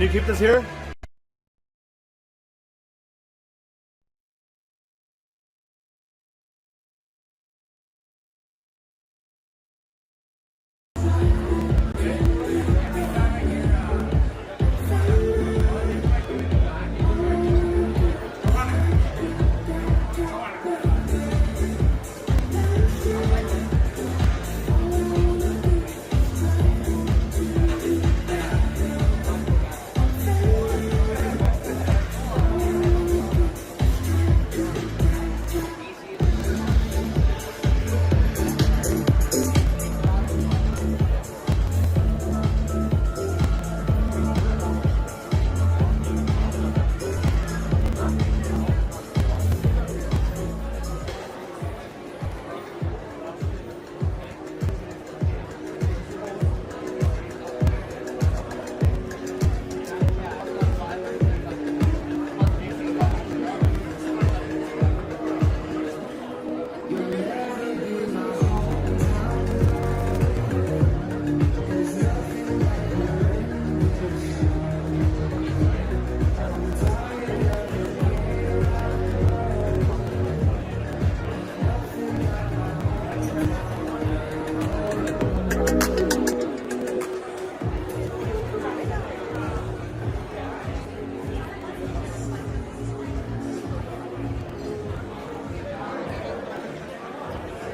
Can you keep this here?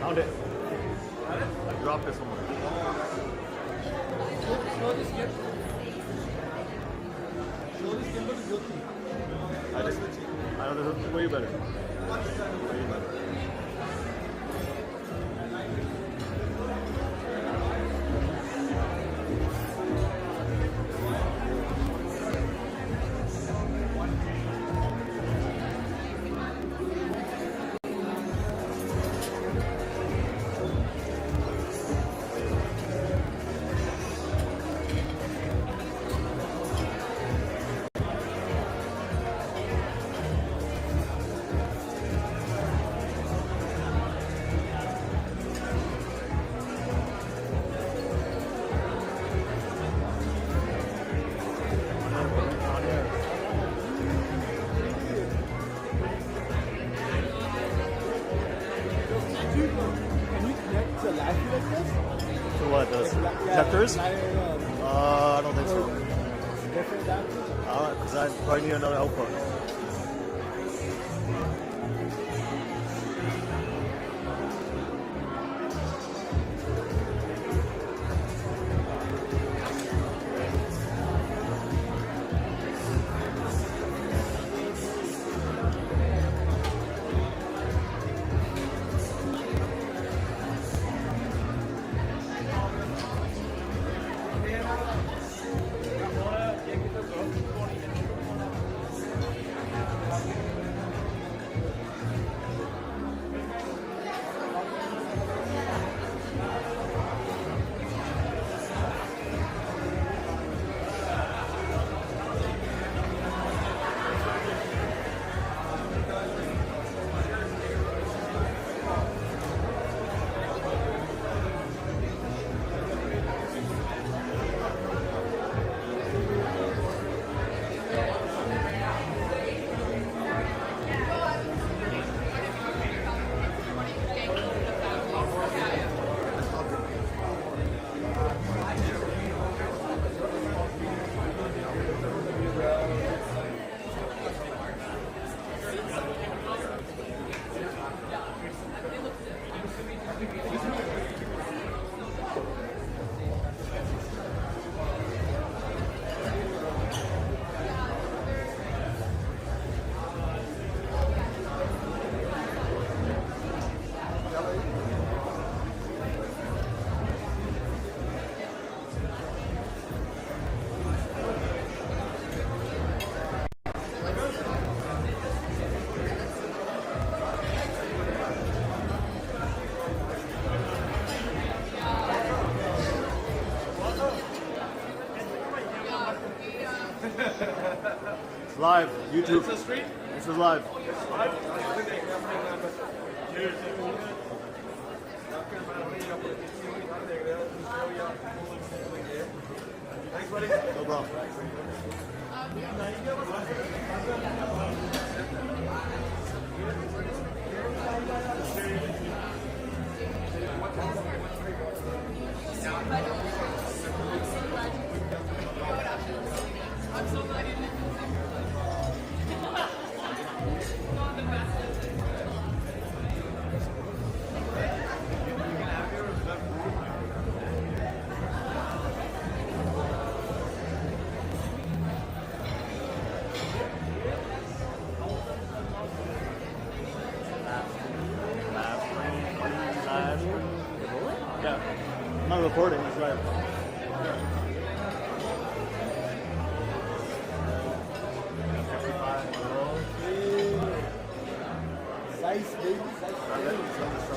Found it. I dropped it somewhere. I know this is way better. Way better. To what? Those detectors? I don't think so. Because I probably need another output. It's live. YouTube. This is live. No problem. Last ring. Yeah. I'm not recording, it's right. Size, baby, size.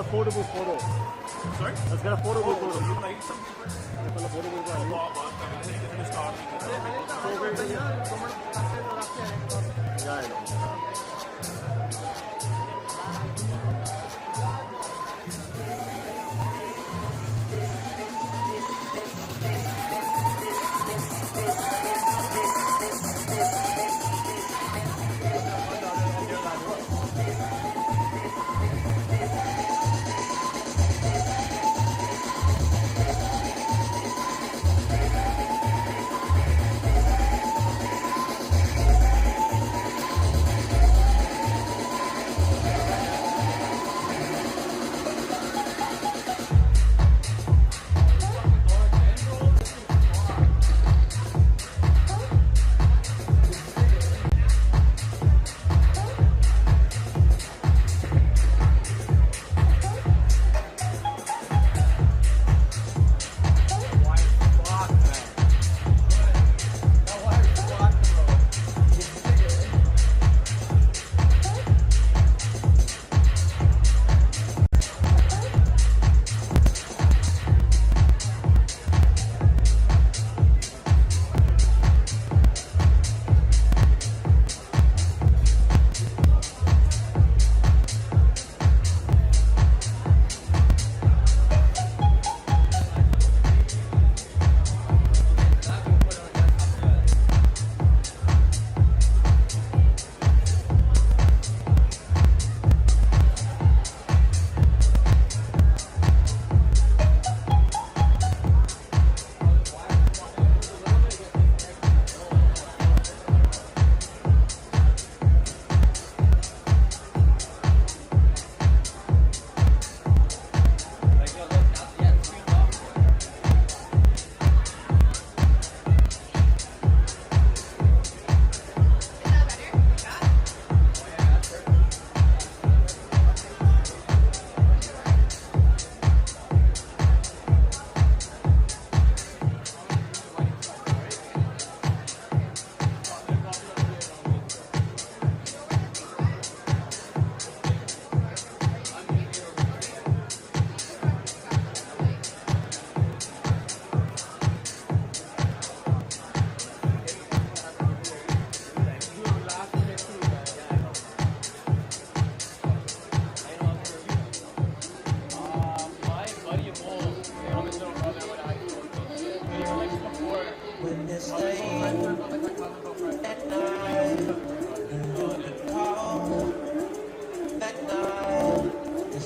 photo booth photo. Sorry? Let's get a photo booth photo. You like something first? पहले photo booth का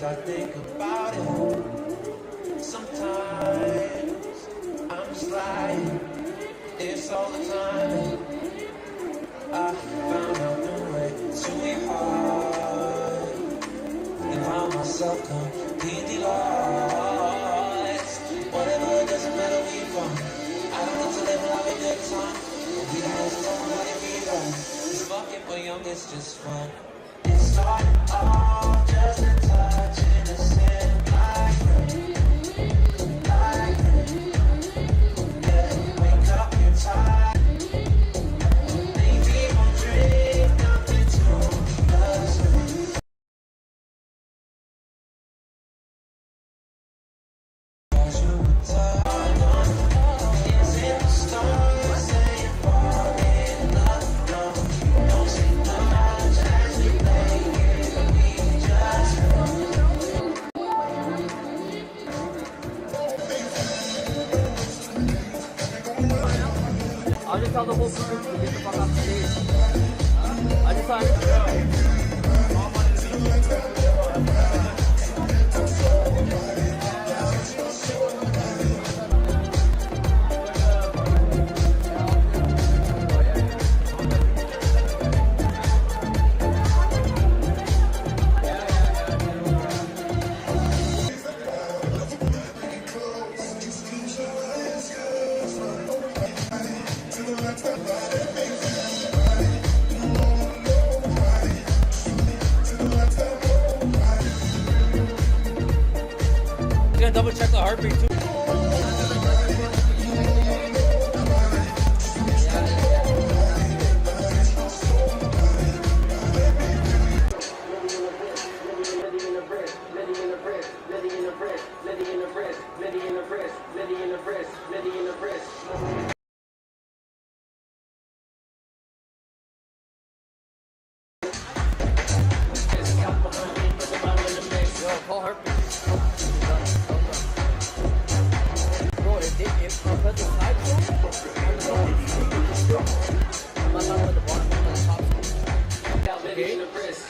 I think about it. Sometimes I'm just like this all the time. I found out the way to be hard and found myself completely lost. Whatever, doesn't matter where you're from. I don't need to live a life a good time. We don't have to talk about it, be right. It's fucking but young, it's just fun. It started off just a touch innocent, like rain. Yeah, wake up, you're tired. Maybe we'll drink nothing to us. Is it the stars saying fall in love? No, don't say much as we play it. We just I just tell the whole group to get the fuck off the stage. I just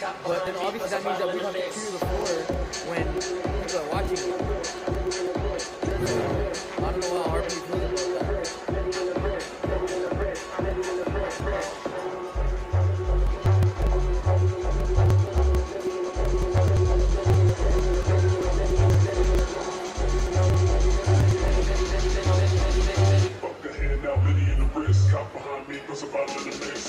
But then obviously that means that we have to clear the floor when people are watching it. I don't know how RP feels about that. Fuck a hand out, Liddy in the wrist. Cop behind me, cause I'm out of the mix.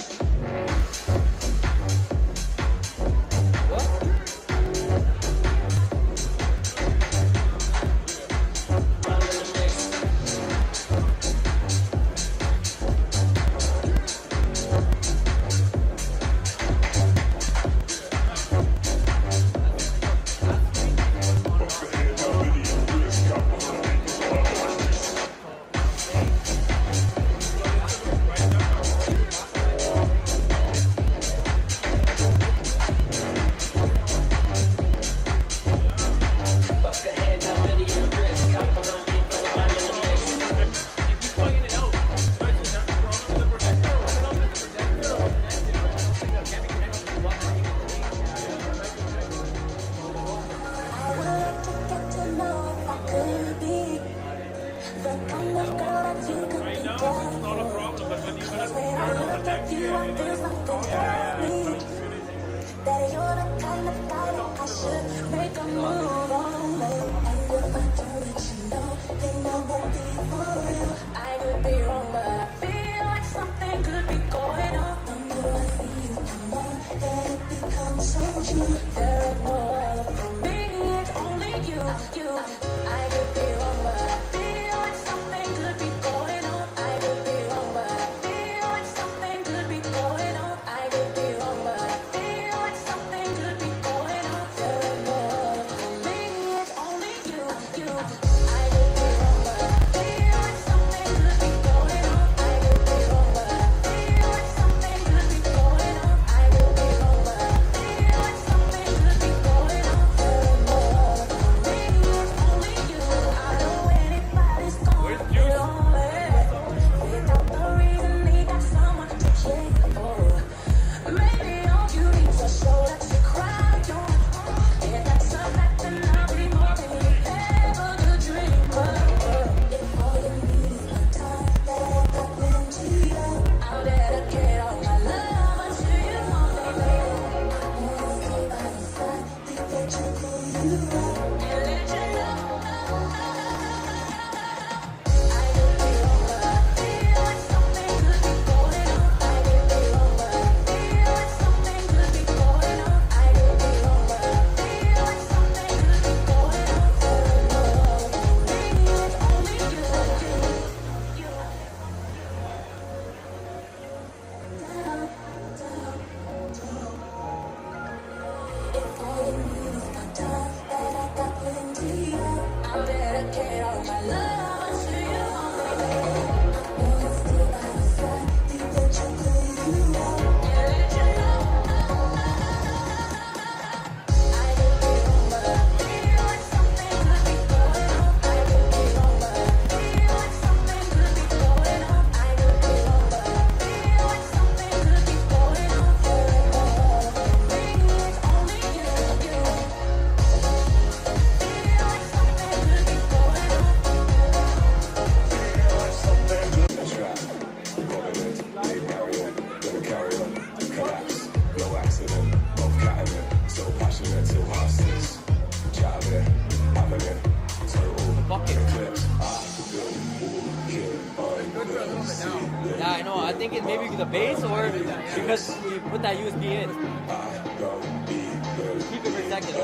Yeah, I know. I think it maybe the base or because we put that USB in. Keep it for a second.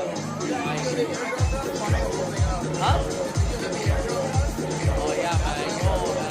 Huh? Oh yeah, man. Oh man.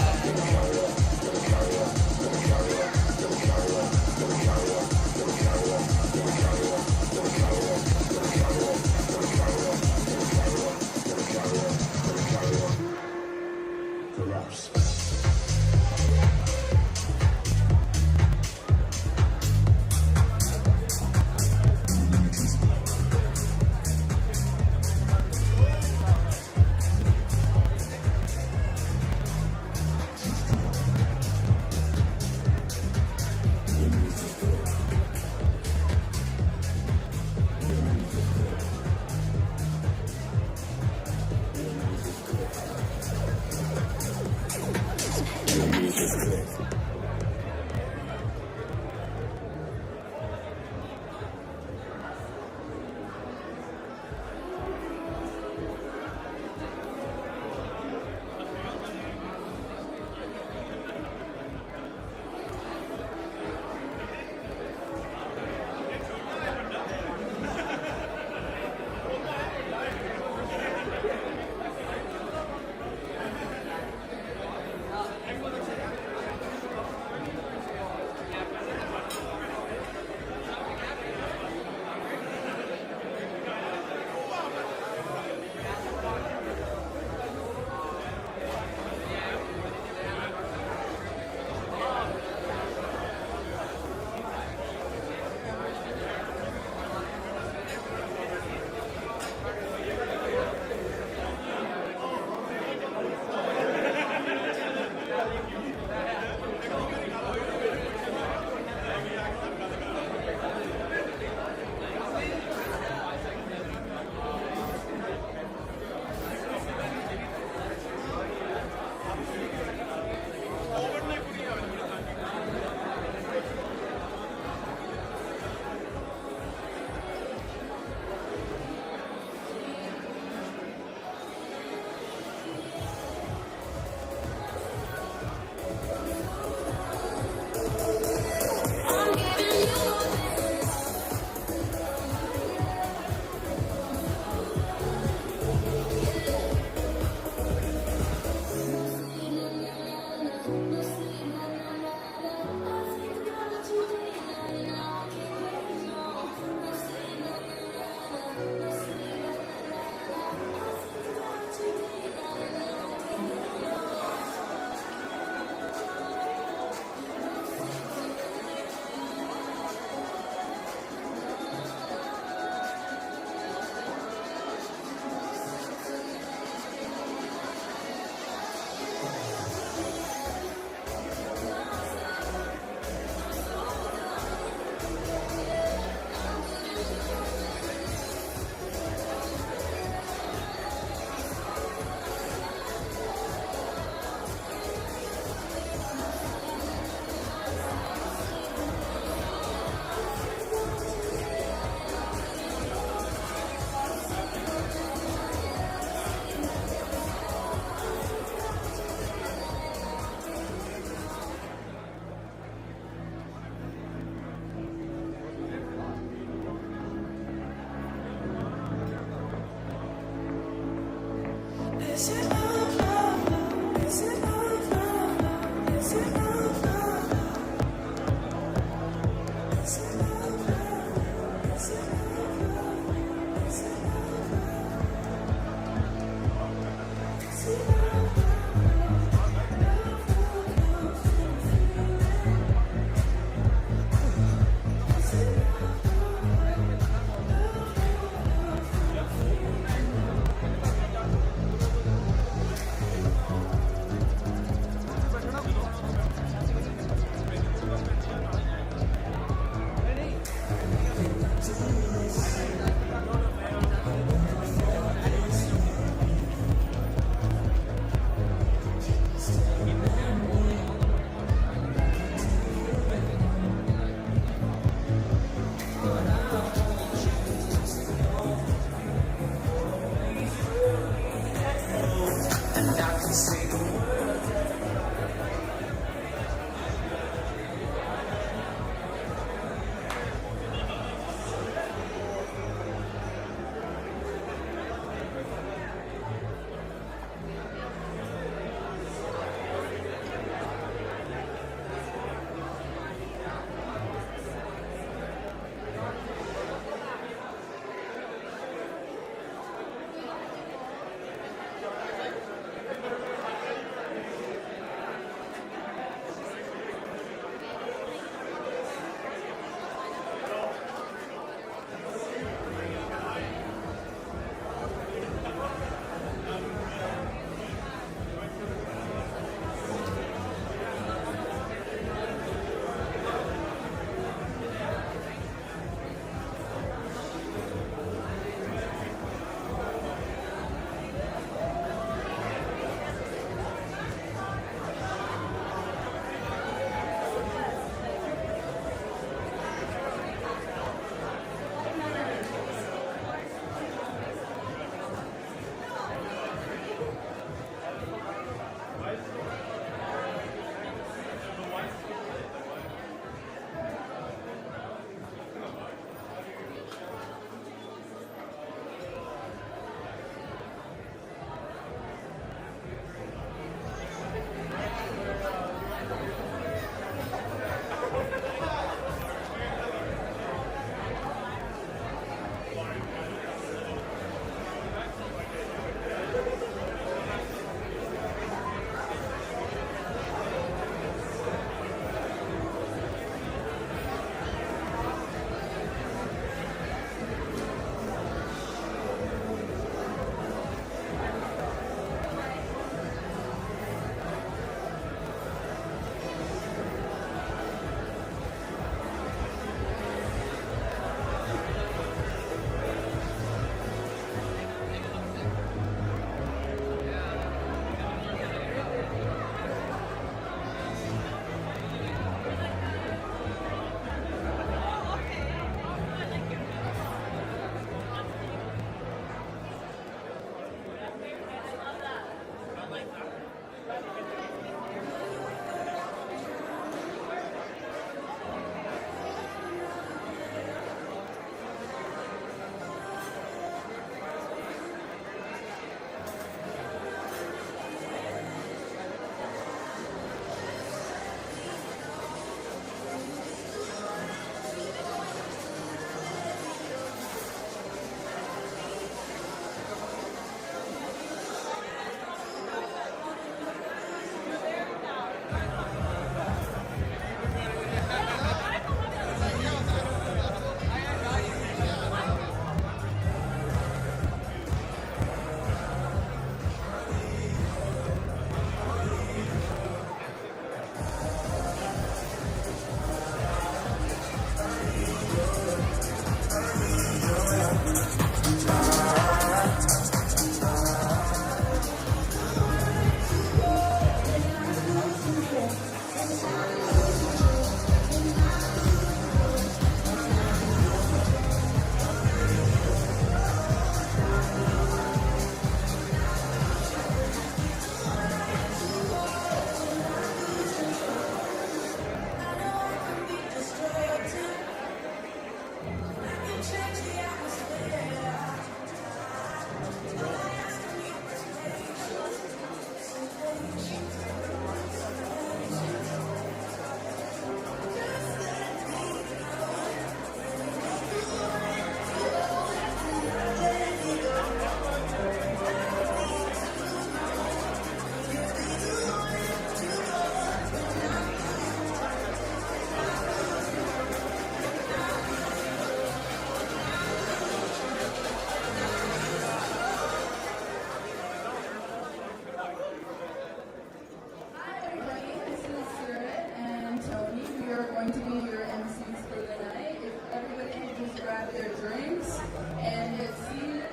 grab their drinks and get seated.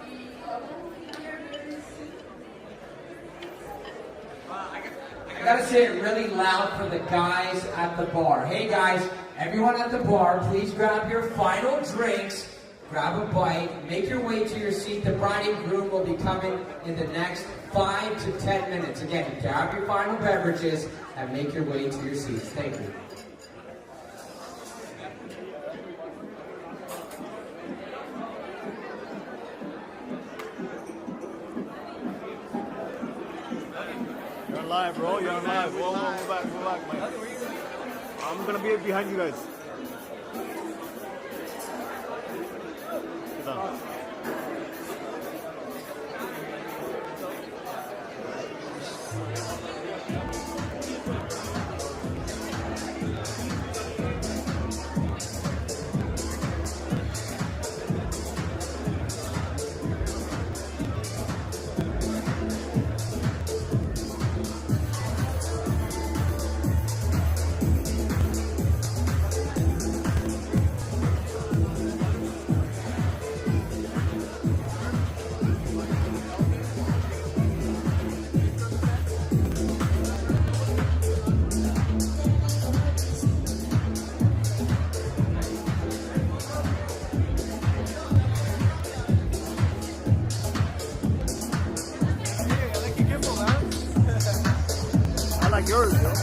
We are here very soon. I gotta say it really loud for the guys at the bar. Hey guys, everyone at the bar, please grab your final drinks, grab a bite, make your way to your seat. The bride and groom will be coming in the next 5 to 10 minutes. Again, grab your final beverages and make your way to your seats. Thank you. You're on live, bro. You're on live. Whoa, go back, man. I'm gonna be behind you guys. Sit down. I like yours, yo.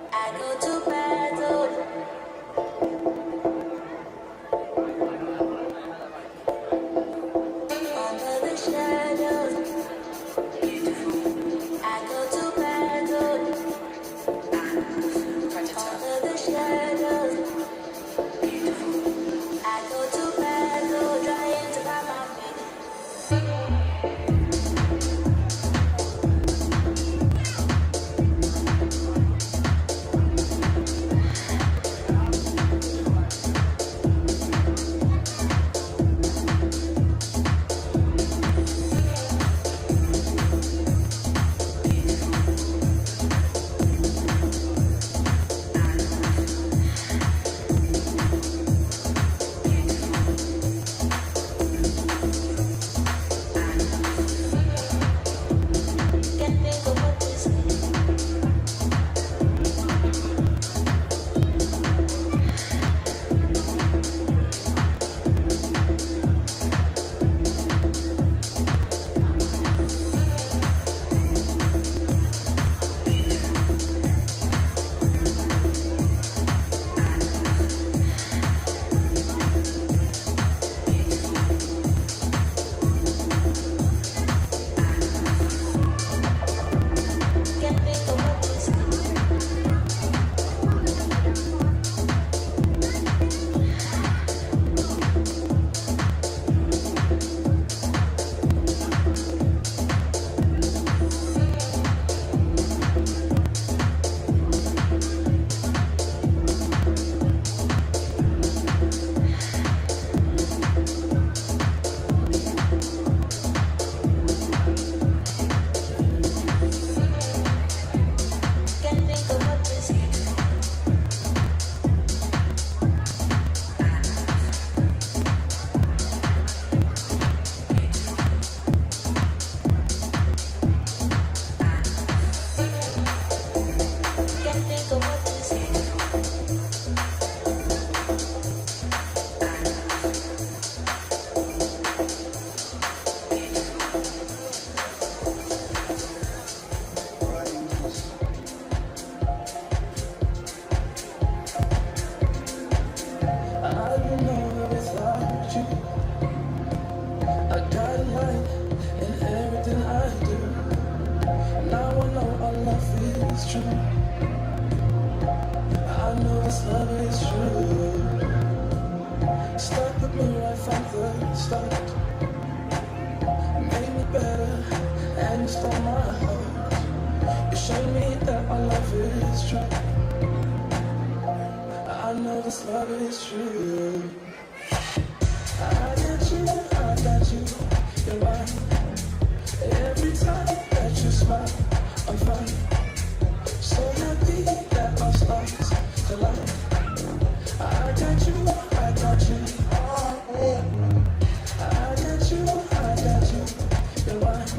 I go to battle. Under the shadows, I go to battle. Under the shadows, I go to battle, trying to find my feet. Can't think of what to say. Can't think of what to say. Can't think of what to say. Can't think of what to say. I don't know without you. I got a light in everything I do. Now I know our love is true. I know this love is true. Stuck with me right from the start. Made me better and you stole my heart. show me that our love is true. I know this love is true. I got you, you're mine. Every time that you smile, I'm fine. So happy that our stars collide. I got you, I got you. I got you, you're mine.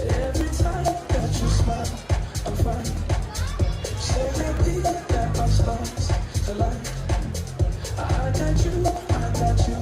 Every time that you smile, I'm fine. So happy that our stars collide. I got you, I got you.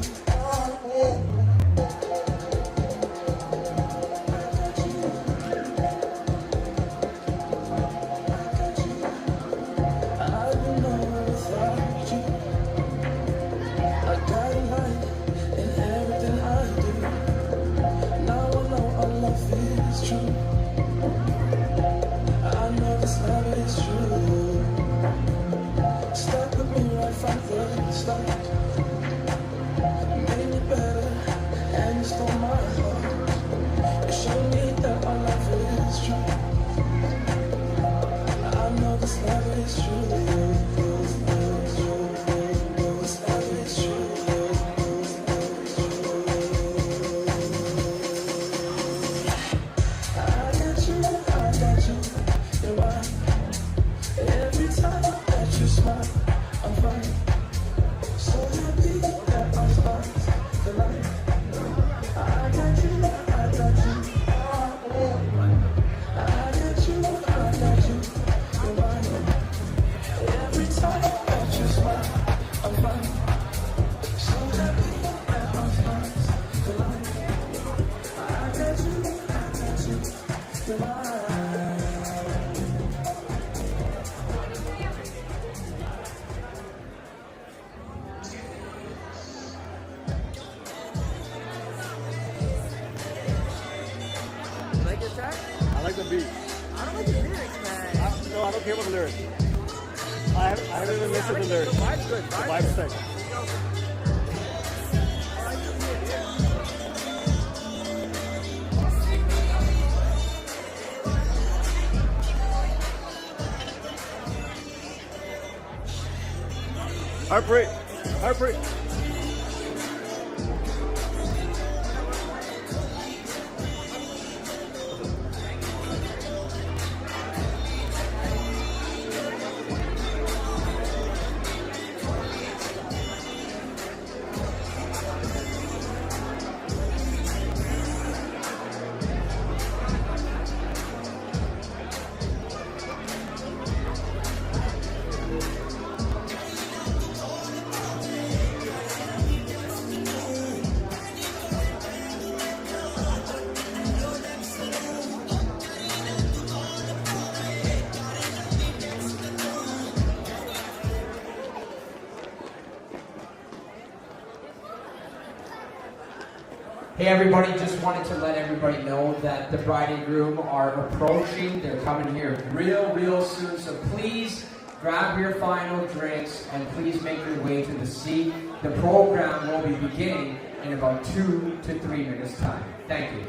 I like the beat. I don't like the lyrics, man. No, I don't care about the lyrics. I haven't even listened to the lyrics. The vibe's good. The vibe's sick. Heartbreak. Heartbreak. Hey everybody, just wanted to let everybody know that the bride and groom are approaching. They're coming here real soon. So please grab your final drinks and please make your way to the seat. The program will be beginning in about 2 to 3 minutes time. Thank you.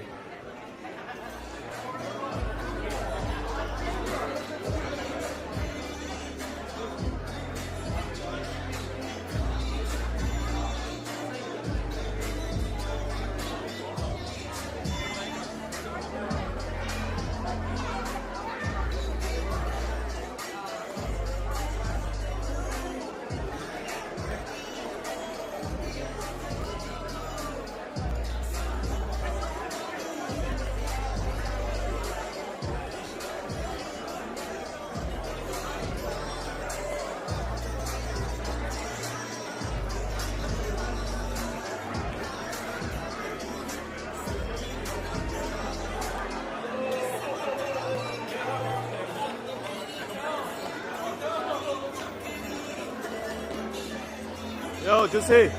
Yo, just see.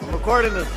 I'm recording this.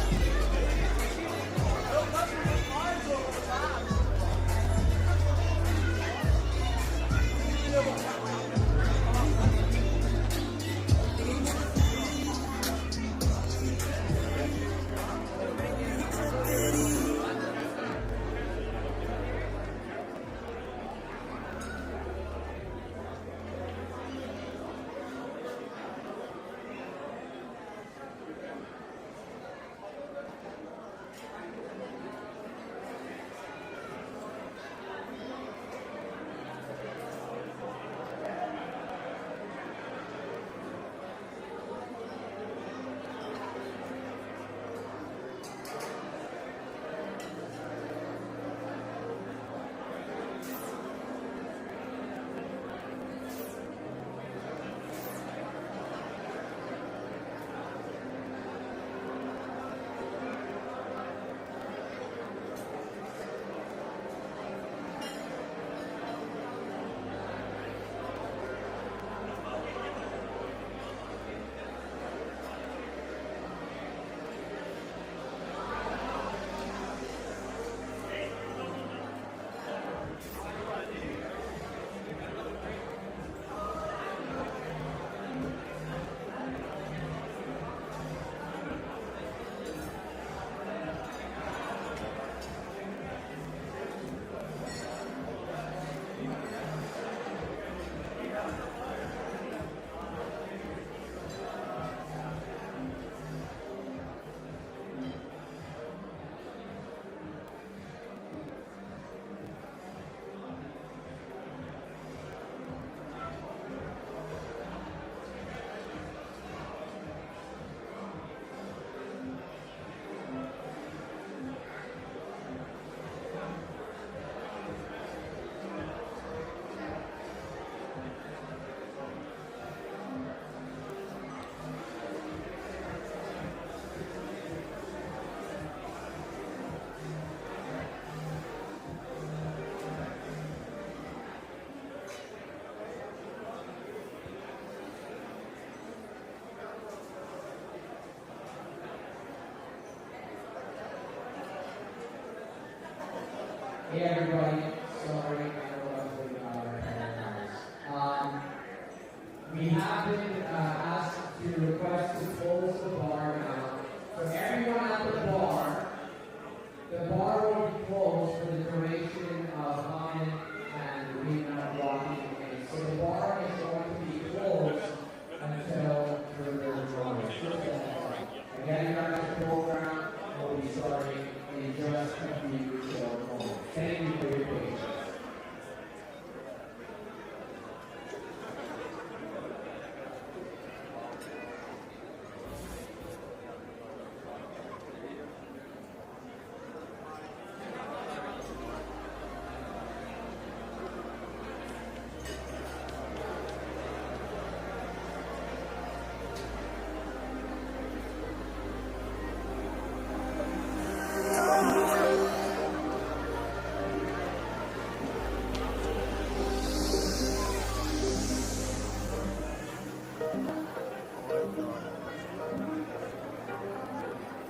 Hey everybody, sorry, I know I was late about our paradise. We have been asked to request to close the bar now. For everyone at the bar will be closed for the duration of Aman and Ravina walking in. So the bar is going to be closed until further notice. Again, you guys, the program will be starting in just a few short moments. Thank you for your patience.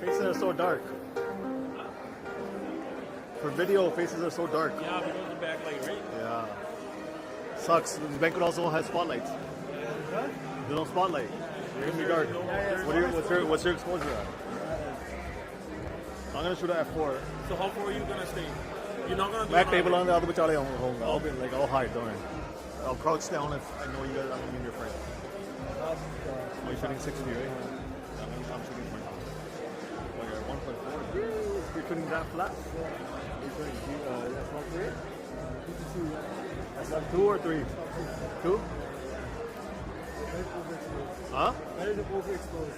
Faces are so dark. For video, faces are so dark. Yeah, because the backlight, right? Yeah. Sucks. This banquet also has spotlights. There's no spotlight. It's gonna be dark. What's your exposure at? I'm gonna shoot at f4. So how far are you gonna stay? You're not gonna do Back it table on on the other bachale home. I'll be like, I'll hide, don't worry. I'll crouch down if I know you guys. I'm gonna be in your frame. Oh, you're shooting 60, right? I'm shooting 20. Okay, 1.4. You're shooting that flat? You're shooting that's not 3? That's not 2 or 3? 2? Huh? That is overexposed.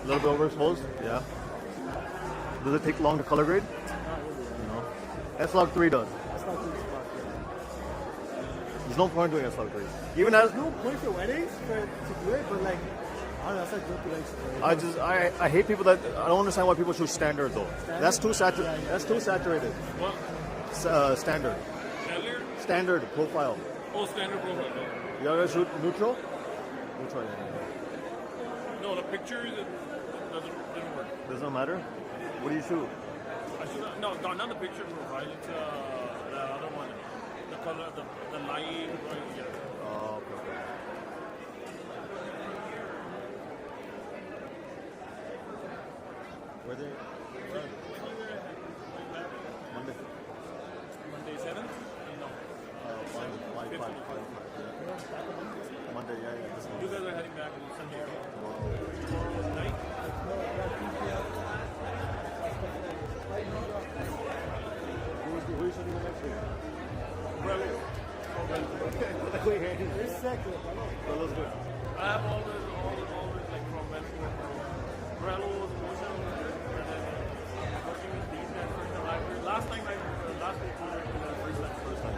A little bit overexposed? Yeah. Does it take long to color grade? No. S-Log 3 does. That's not too spot. There's no point doing S-Log 3. Even as There's no point for weddings to do it, but like, I don't know, that's like joke like. I hate people that I don't understand why people choose standard though. That's too saturated. That's too saturated. what? Standard. Standard? Standard profile. Oh, standard profile. You gotta shoot neutral? Neutral. Yeah. No, the picture doesn't work. Doesn't matter. What do you shoot? I should not the picture profile. It's the other one. The color, the light. Yeah. Oh, okay. Where they? Monday. Monday 7th? No. Five. Yeah. Monday, yeah. This You one. guys are heading back on Sunday. Tomorrow night? Who are you shooting the next week? There's second. That looks good. I have all the like from Vancouver, Morello's, Motion, and then working with these guys first time. Last week we were first time.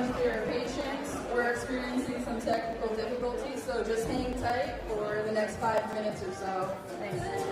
much for your patience. We're experiencing some technical difficulties, so just hang tight for the next 5 minutes or so. Thanks.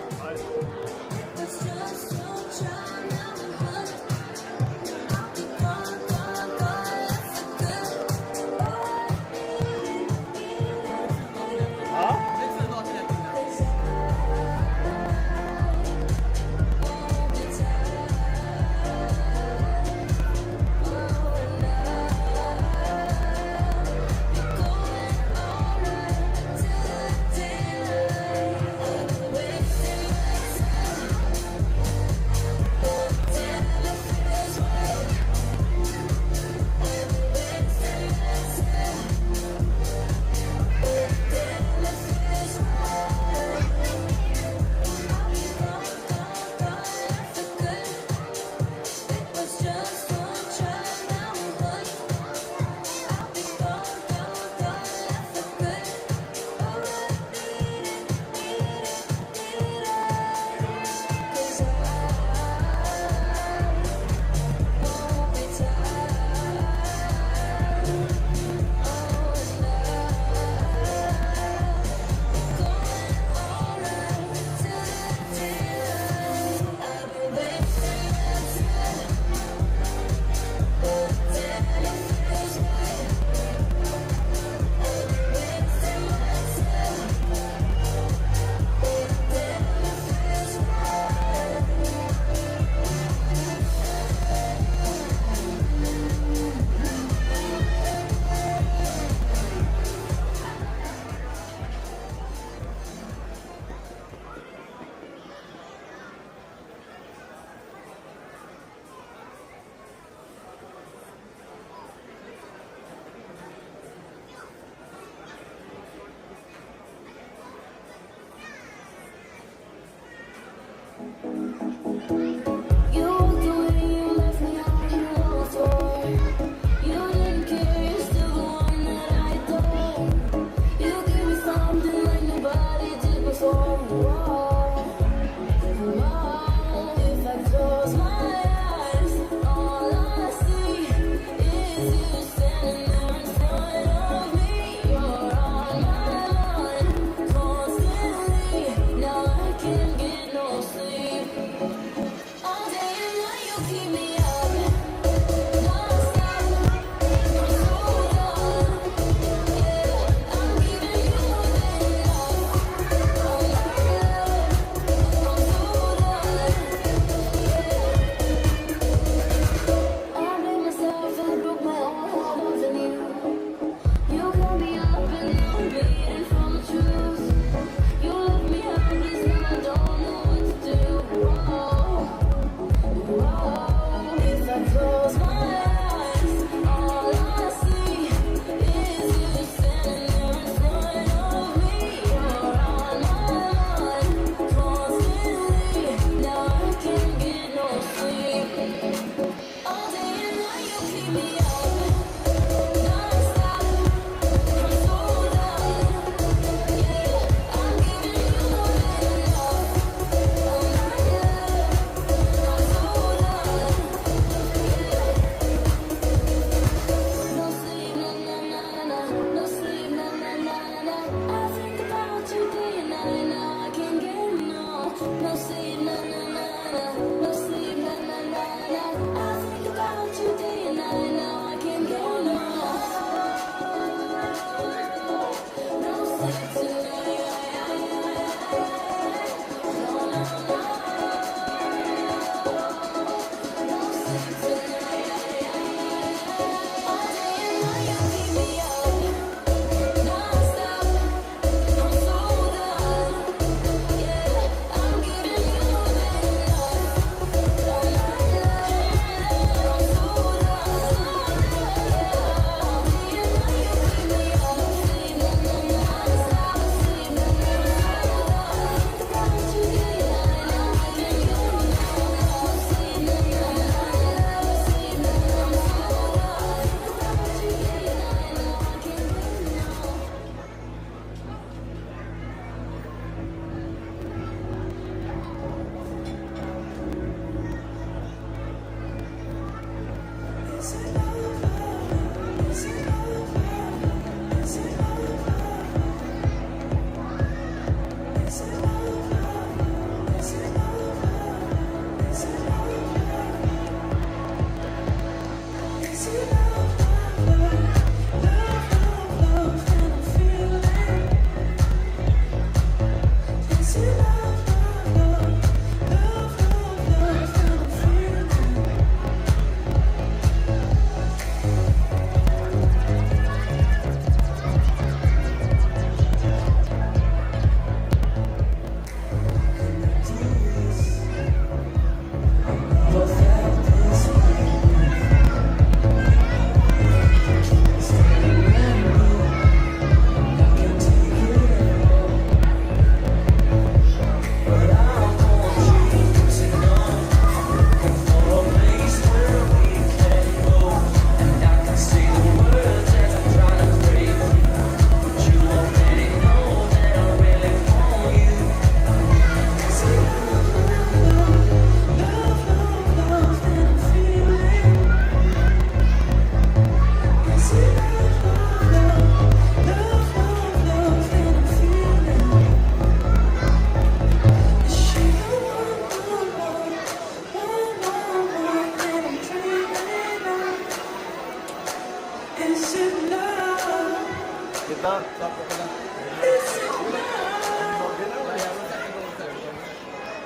Stop.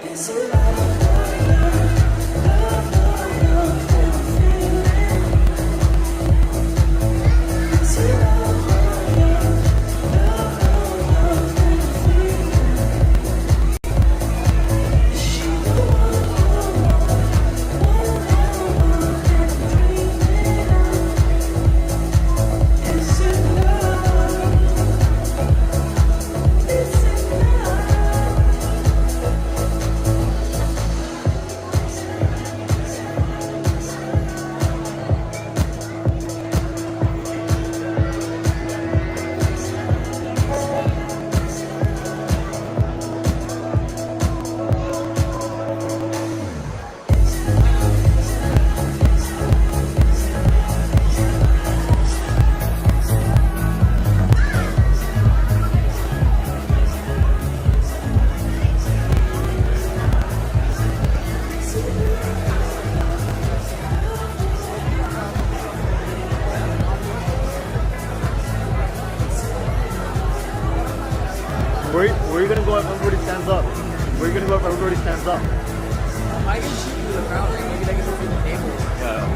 It's a love. Where are you gonna go if everybody stands up? Where are you gonna go if everybody stands up? I can shoot through the crowd. Maybe they can go through the tables. Yeah.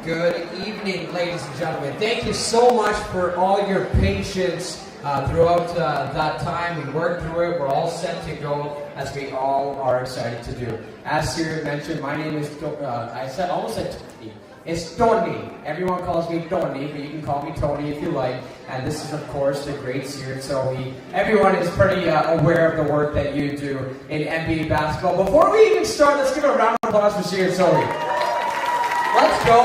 Good evening, ladies and gentlemen. Thank you so much for all your patience throughout that time. We worked through it. We're all set to go, as we all are excited to do. As Siri mentioned, my name is, almost said Tony. It's Tony. Everyone calls me Tony, but you can call me Tony if you like. And this is, of course, the great Siri. So everyone is pretty aware of the work that you do in NBA basketball. Before we even start, let's give a round of applause for Siri. Let's go.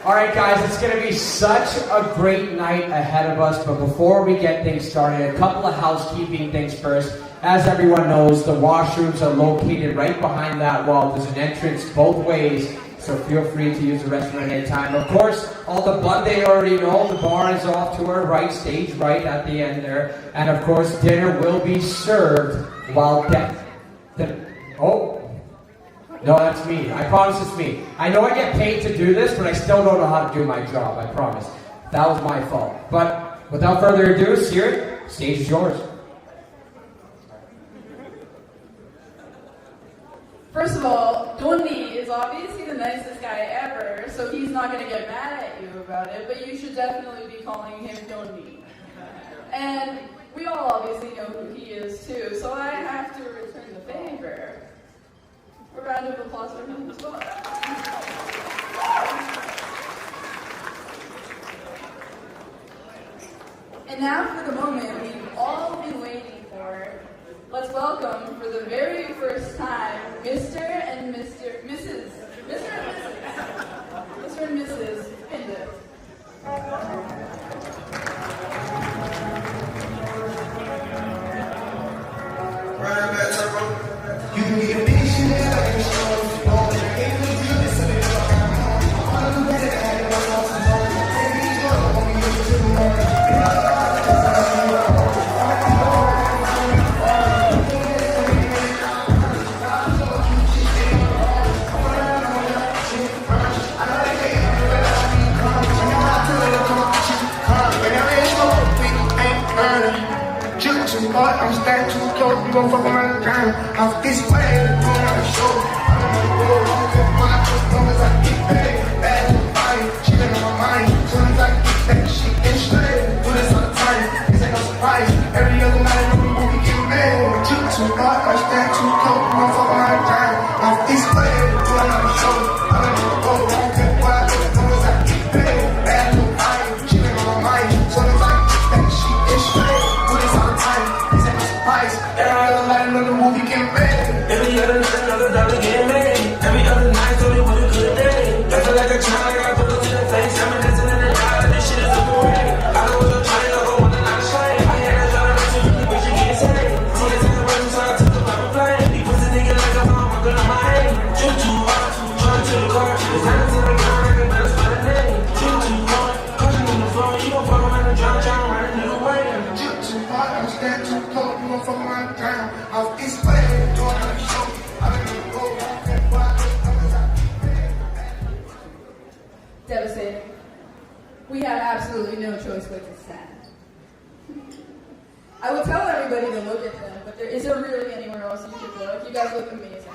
All right, guys, it's going to be such a great night ahead of us. But before we get things started, a couple of housekeeping things first. As everyone knows, the washrooms are located right behind that wall. There's an entrance both ways, so feel free to use the restroom at any time. Of course, all the blood they already know, the bar is off to our right, stage right at the end there. And of course, dinner will be served while no, that's me. I promise it's me. I know I get paid to do this, but I still don't know how to do my job. I promise. That was my fault. But without further ado, Siri, stage is yours. First of all, Tony is obviously the nicest guy ever, so he's not going to get mad at you about it, but you should definitely be calling him Tony. And we all obviously know who he is too, so I have to return the favor. A round of applause for him as well. And now for the moment we've all been waiting for. Let's welcome for the very first time Mr. and Mrs. Pinda. You can get a picture that I can show. All the games we do, this is it. I'm gonna let it happen. I'm gonna take it to the morning. I'm stacked too close, we gon' fuck around the ground. Off this way, going on the show. I don't wanna go wrong, cut my as long as I get paid. Bad to fire, she been on my mind. As soon as I get paid, she get straight. Do this all the time, this ain't no surprise. Every other night, no movie get mad. Too hard, I'm stacked too close, we gon' fuck around the ground. Off this way, going on the show. I don't wanna go wrong, cut my as long as I get paid. Bad to fire, she been on my mind. As soon as I get paid, she get straight. Do this all the time. Every other night, another movie get made. Every other night, another dollar get made. Every other night, told me what a good day. I feel like a child, I got put to the face. I'm dancing in the crowd, this shit is a parade. I know what I'm trying to go on and not shine. I had a dollar to really, but you can't say. See this in the room, so I took the pop and play. He puts a nigga like a bomb, I'm gonna my head. Shoot too hard, run to the car. There's hands in the ground, I can bounce by the name. Shoot too hard, caution on the floor. You gon' fuck around and drown, right a nigga way. I'm stacked too close, you gon' fuck around the ground. Off this way, going on the show. I guys look amazing.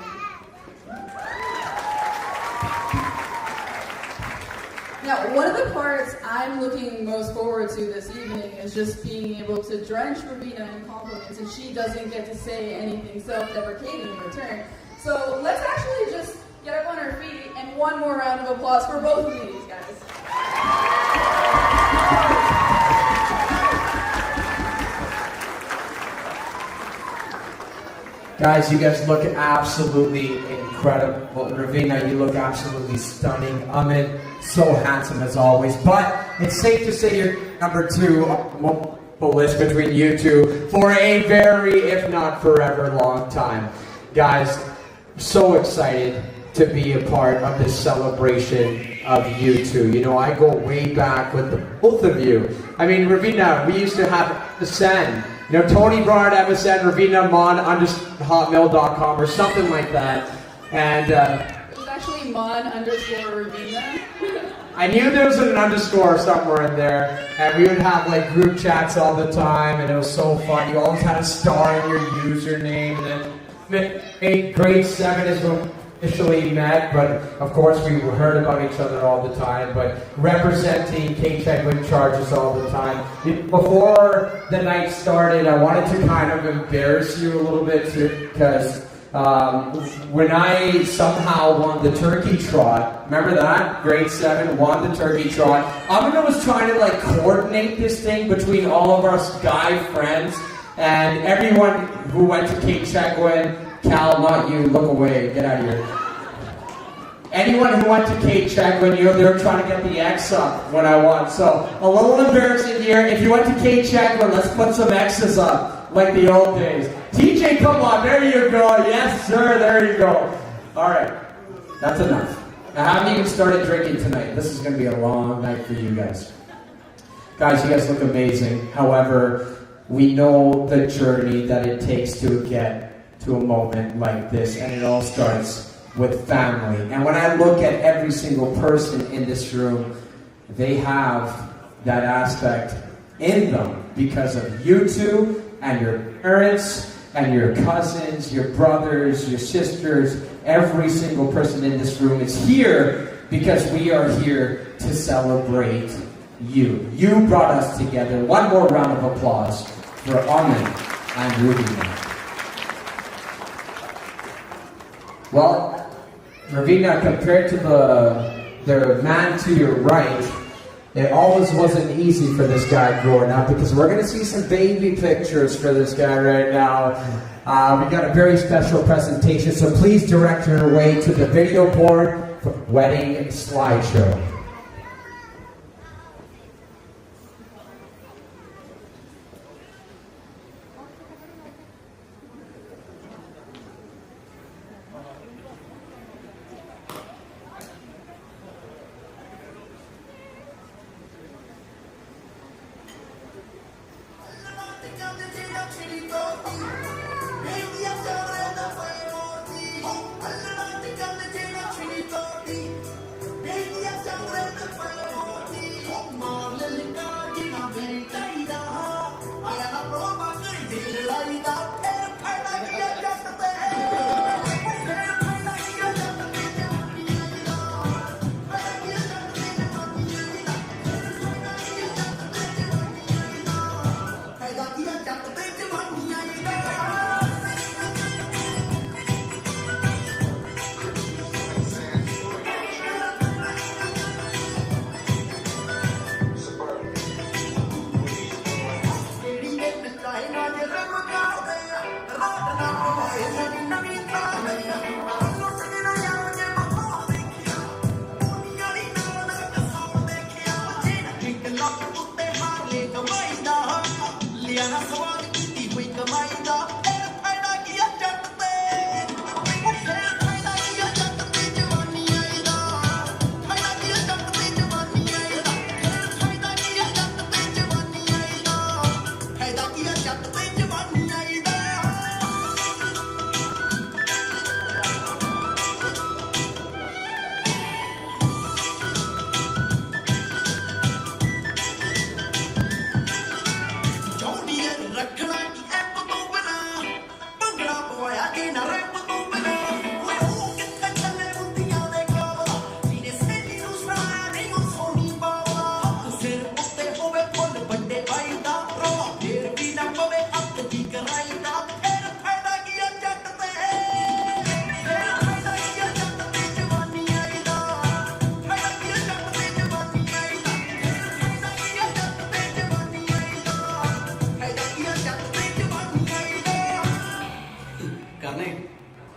Now, one of the parts I'm looking most forward to this evening is just being able to drench Ravina in compliments, and she doesn't get to say anything self-deprecating in return. So let's actually just get up on our feet, and one more round of applause for both of these guys. Guys, you guys look absolutely incredible. Ravina, you look absolutely stunning. Aman, so handsome as always. But it's safe to say you're number 2 on the list between you two for a very, if not forever, long time. Guys, so excited to be a part of this celebration of you two. You know, I go way back with the both of you. I mean, Ravina, we used to have MSN. You know, Tony brought MSN, Ravina, mon_hotmail.com or something like that. And it was actually mon_Ravina. I knew there was an underscore somewhere in there, and we would have like group chats all the time, and it was so fun. You always had a star in your username, and then grade 7 is when we officially met, but of course we heard about each other all the time, but representing K-Tech with charges all the time. Before the night started, I wanted to kind of embarrass you a little bit because when I somehow won the turkey trot, remember that? Grade 7, won the turkey trot. Aman was trying to like coordinate this thing between all of our guy friends and everyone who went to K-Tech when, Cal, not you, look away, get out of here. Anyone who went to K-Tech when they were trying to get the X up when I won. So a little embarrassing here. If you went to K-Tech, well, let's put some X's up like the old days. TJ, come on, there you go. Yes, sir, there you go. All right, that's enough. I haven't even started drinking tonight. This is going to be a long night for you guys. Guys, you guys look amazing. However, we know the journey that it takes to get to a moment like this, and it all starts with family. And when I look at every single person in this room, they have that aspect in them because of you two and your parents and your cousins, your brothers, your sisters. Every single person in this room is here because we are here to celebrate you. You brought us together. One more round of applause for Aman and Ravina. Well, Ravina, compared to the man to your right, it always wasn't easy for this guy growing up because we're going to see some baby pictures for this guy right now. We got a very special presentation, so please direct your way to the video board for wedding slideshow.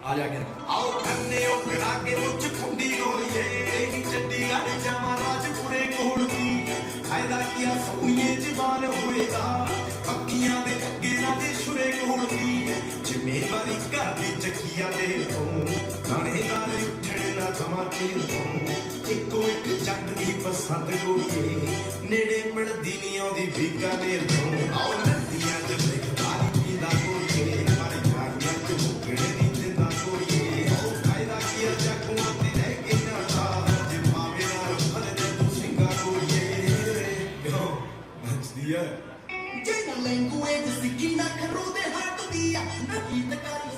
ਆ ਜਾ ਕੇ ਆਓ ਕੰਨੇ ਉਹ ਕਰਾ ਕੇ ਮੁੱਛ ਖੁੰਡੀ ਗੋਲੀਏ ਨੀ ਚੱਡੀ ਗਾੜੀ ਜਾਵਾਂ ਰਾਜਪੁਰੇ ਕੋਲ ਦੀ ਫਾਇਦਾ ਕੀਆ ਸੋਹਣੀਏ ਜਵਾਨ ਹੋਏਗਾ ਪੱਕੀਆਂ ਦੇ ਅੱਗੇ ਨਾ ਦੇ ਸ਼ੁਰੇ ਕੋਲ ਦੀ ਜ਼ਿੰਮੇਵਾਰੀ ਘਰ ਦੀ ਚੱਕੀਆਂ ਦੇ ਤੋਂ ਥਾਣੇਦਾਰ ਉੱਠਣ ਨਾ ਜਮਾ ਕੇ ਤੋਂ ਇੱਕੋ ਇੱਕ ਜੱਟ ਦੀ ਪਸੰਦ ਗੋਲੀਏ ਨੇੜੇ ਮਿਲਦੀ ਨਹੀਂ ਆਉਂਦੀ ਬੀਕਾਨੇਰ ਤੋਂ ਆਓ ਨਦੀਆਂ ਚ ਬੇਖਾਰੀ ਪੀਂਦਾ ਗੋਲੀਏ ਮਾਰੇ ਜਾਗੀਆਂ ਚ ਮੁਕੜੇ ਨਹੀਂ ਦਿੰਦਾ ਗੋਲੀਏ ਉਹ ਫਾਇਦਾ ਕੀਆ ਚੱਕੂਆਂ ਤੇ ਰਹਿ ਕੇ ਨਾ ਸਾਹ ਜੇ ਮਾਵੇ ਨਾਲ ਫਰਦੇ ਤੂੰ ਸਿੰਘਾ ਗੋਲੀਏ ਯੋ ਨੱਚਦੀ ਹੈ Llena language, sikina karo de heart dia, nakita kari.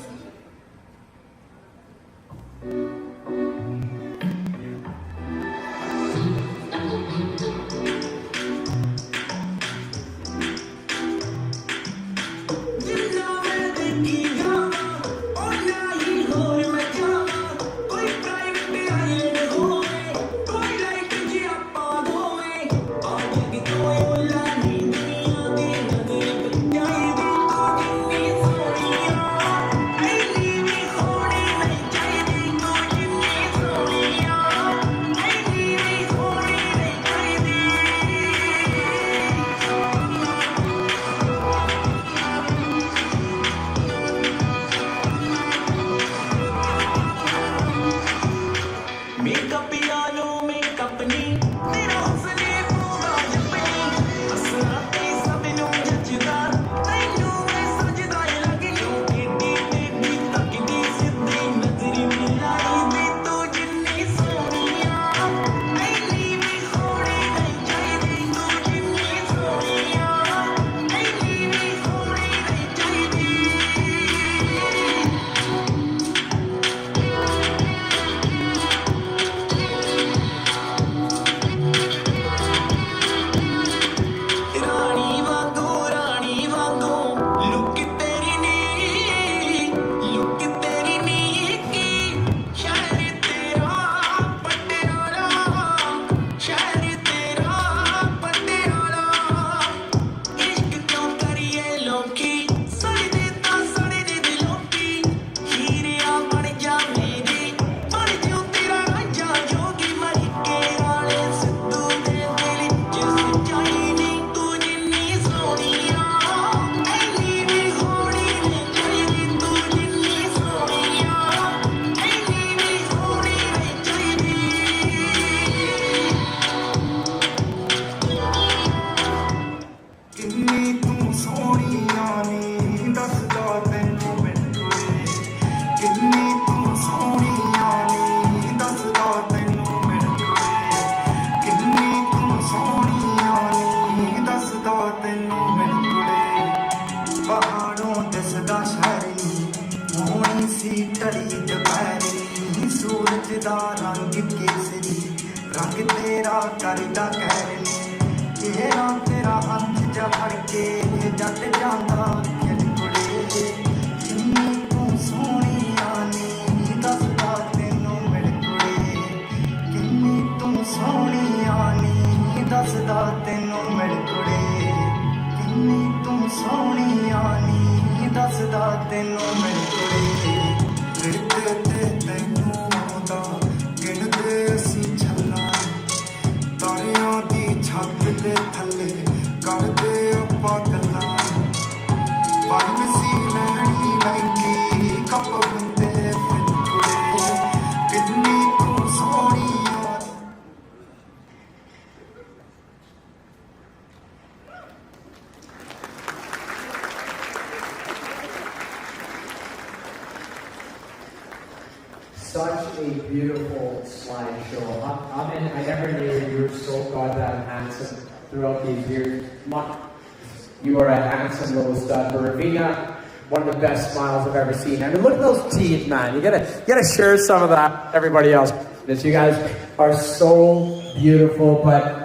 Such a beautiful slideshow. Aman, I never knew you were so goddamn handsome throughout these years. You are a handsome little stud. But Ravina, one of the best smiles I've ever seen. I mean, look at those teeth, man. You gotta share some of that, everybody else. You guys are so beautiful, but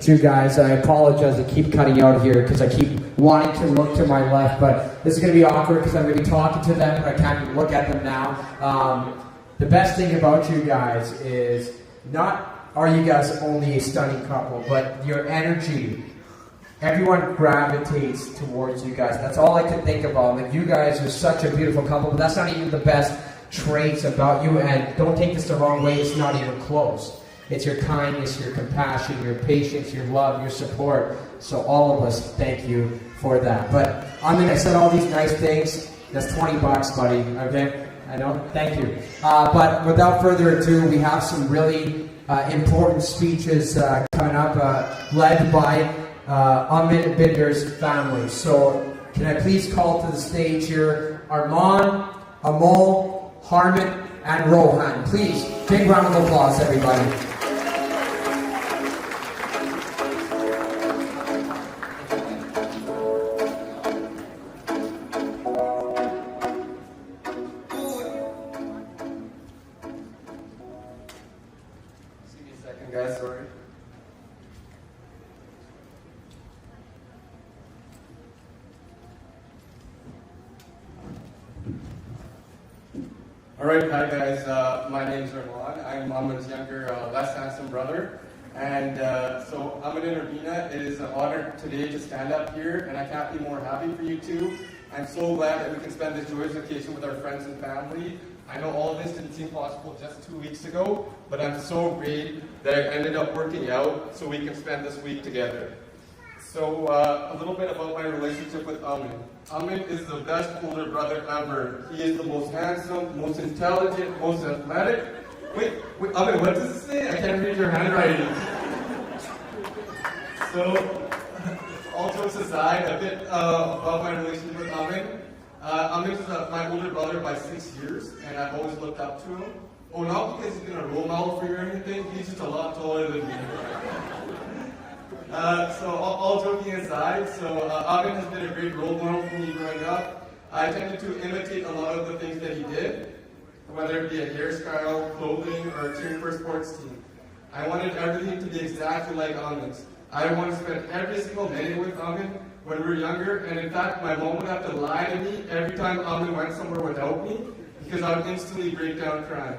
you guys, I apologize. I keep cutting out here because I keep wanting to look to my left, but this is going to be awkward because I'm going to be talking to them, but I can't look at them now. The best thing about you guys is not are you guys only a stunning couple, but your energy everyone gravitates towards you guys. That's all I can think about. Like, you guys are such a beautiful couple, but that's not even the best traits about you. And don't take this the wrong way, it's not even close. It's your kindness, your compassion, your patience, your love, your support. So all of us thank you for that. But I said all these nice things. That's $20, buddy. Okay? I know. Thank you. But without further ado, we have some really important speeches coming up, led by Aman Binder's family. So can I please call to the stage here Arman, Amol, Harmit, and Rohan. Please, big round of applause, everybody. Guys, sorry. Alright, hi guys, my name is Aman. I'm Aman's younger, less handsome brother. And so Aman and Ravina, it is an honor today to stand up here, and I can't be more happy for you two. I'm so glad that we can spend this joyous occasion with our friends and family. I know all of this didn't seem possible just 2 weeks ago, but I'm so great that it ended up working out so we can spend this week together. So a little bit about my relationship with Aman. Aman is the best older brother ever. He is the most handsome, most intelligent, most athletic. Wait, Aman, what does it say? I can't read your handwriting. So, all jokes aside, a bit about my relationship with Aman. Aman is my older brother by 6 years, and I've always looked up to him. Oh, not because he's been a role model for you or anything, he's just a lot taller than me. So all joking aside, Aman has been a great role model for me growing up. I tended to imitate a lot of the things that he did, whether it be a hairstyle, clothing, or cheering for a sports team. I wanted everything to be exactly like Aman's. I wanted to spend every single minute with Aman when we were younger, and in fact, my mom would have to lie to me every time Aman went somewhere without me, because I would instantly break down crying.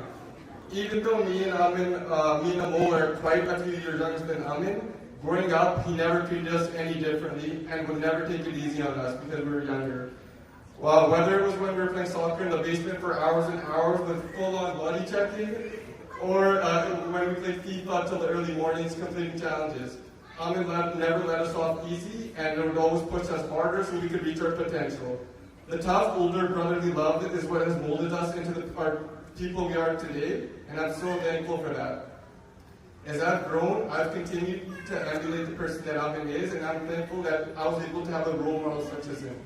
Even though me and Amol are quite a few years younger than Aman, growing up, he never treated us any differently and would never take it easy on us because we were younger. Well, whether it was when we were playing soccer in the basement for hours and hours with full-on body checking, or when we played FIFA till the early mornings completing challenges, Aman never let us off easy and would always push us harder so we could reach our potential. The tough, older brotherly love is what has molded us into our people we are today, and I'm so thankful for that. As I've grown, I've continued to emulate the person that Aman is, and I'm thankful that I was able to have a role model such as him.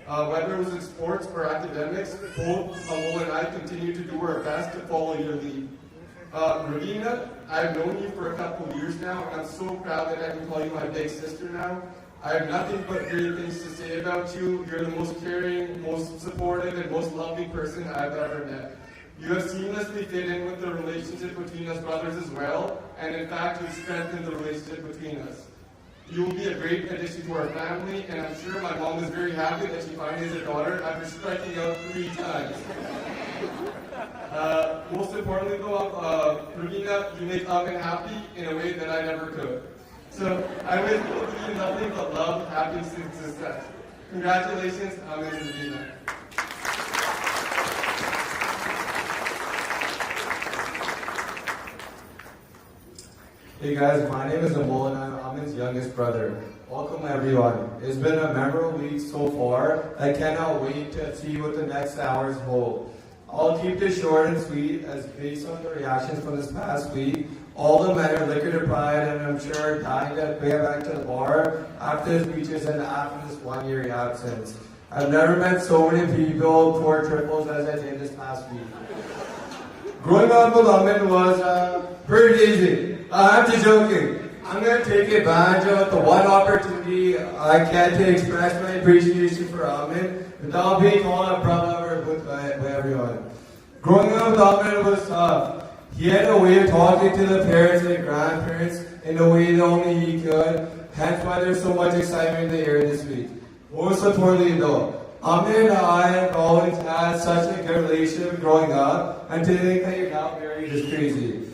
Whether it was in sports or academics, both Amol and I continue to do our best to follow your lead. Ravina, I've known you for a couple of years now, and I'm so proud that I can call you my big sister now. I have nothing but great things to say about you. You're the most caring, most supportive, and most loving person I've ever met. You have seamlessly fit in with the relationship between us brothers as well, and in fact, you've strengthened the relationship between us. You will be a great addition to our family, and I'm sure my mom is very happy that she finally has a daughter after striking out 3 times. Most importantly though, Ravina, you make Aman happy in a way that I never could. So I wish both of you nothing but love, happiness, and success. Congratulations, Aman and Ravina. Hey guys, my name is Amol and I'm Aman's youngest brother. Welcome everyone. It's been a memorable week so far. I cannot wait to see what the next hours hold. I'll keep this short and sweet as based on the reactions from this past week. All the men are liquor deprived and I'm sure dying to get back to the bar after the speeches and after this 1-year absence. I've never met so many people pour triples as I did this past week. Growing up with Aman was pretty easy. I'm just joking. I'm going to take advantage of the one opportunity I get to express my appreciation for Aman without being called a brother by everyone. Growing up with Aman was tough. He had a way of talking to the parents and grandparents in a way that only he could, hence why there's so much excitement in the air this week. Most importantly though, Aman and I have always had such a good relationship growing up, and to think that you're now married is crazy.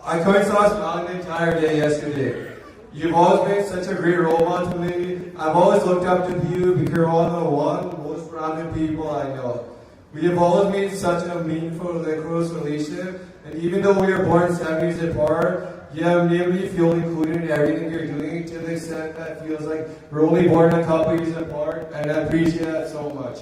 I couldn't stop smiling the entire day yesterday. You've always been such a great role model to me, I've always looked up to you because you're one of the most grounded people I know. We have always made such a meaningful, close relationship, and even though we are born 7 years apart, you have made me feel included in everything you're doing to the extent that it feels like we're only born a couple years apart, and I appreciate that so much.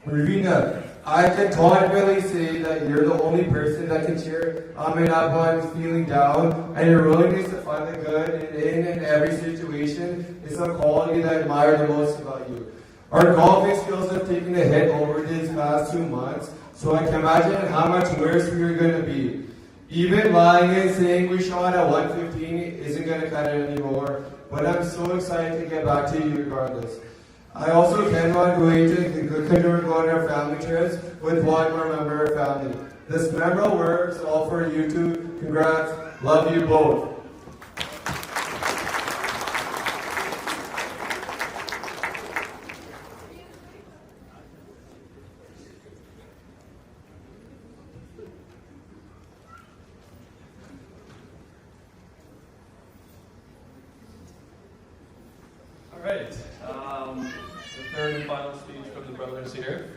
Ravina, I can confidently say that you're the only person that can cheer Aman up when he's feeling down, and your willingness to find the good in and every situation is a quality that I admire the most about you. Our golfing skills have taken a hit over these past 2 months, so I can imagine how much worse we are going to be. Even lying and saying we shot at 115 isn't going to cut it anymore, but I'm so excited to get back to you regardless. I also cannot wait to continue going on our family trips with one more member of our family. This memorable works all for you two. Congrats. Love you both. Alright, the third and final speech from the brothers here.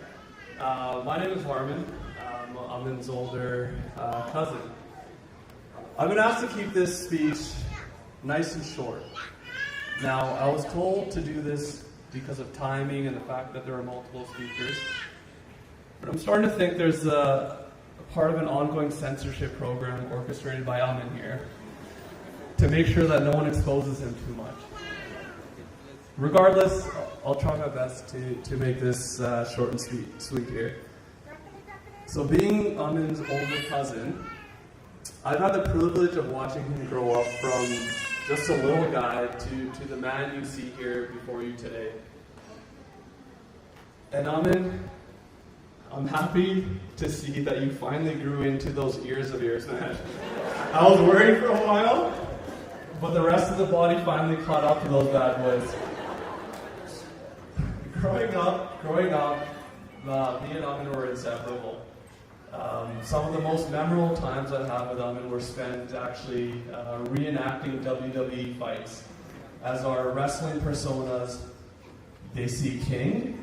My name is Harman. I'm Aman's older cousin. I've been asked to keep this speech nice and short. Now, I was told to do this because of timing and the fact that there are multiple speakers. But I'm starting to think there's a part of an ongoing censorship program orchestrated by Aman here to make sure that no one exposes him too much. Regardless, I'll try my best to make this short and sweet here. So being Aman's older cousin, I've had the privilege of watching him grow up from just a little guy to the man you see here before you today. And Aman, I'm happy to see that you finally grew into those ears of yours, man. I was worried for a while, but the rest of the body finally caught up to those bad boys. Growing up, me and Aman were inseparable. Some of the most memorable times I had with Aman were spent actually reenacting WWE fights as our wrestling personas, they see King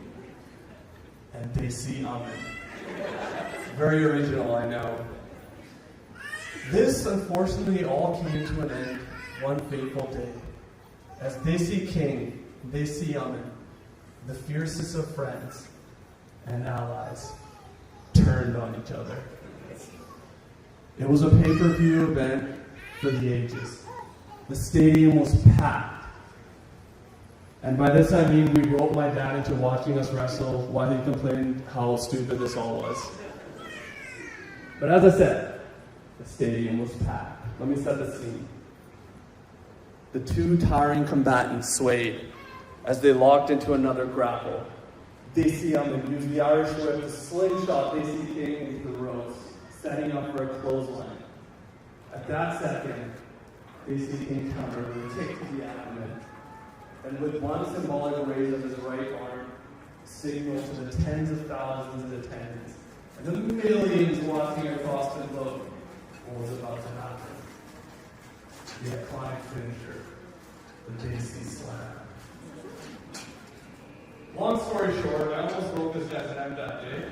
and they see Aman. Very original, I know. This, unfortunately, all came to an end one fateful day. As they see King, they see Aman, the fiercest of friends and allies, turned on each other. It was a pay-per-view event for the ages. The stadium was packed. And by this I mean we roped my dad into watching us wrestle while he complained how stupid this all was. But as I said, the stadium was packed. Let me set the scene. The two towering combatants swayed as they locked into another grapple. They see Aman use the Irish whip to slingshot They see King into the ropes, setting up for a clothesline. At that second, They see King counter with a kick to the abdomen, and with one symbolic raise of his right arm, signal to the tens of thousands in attendance, and the millions watching across the globe what was about to happen. The iconic finisher, the Daisy Slam. Long story short, I almost broke this guy's neck that day,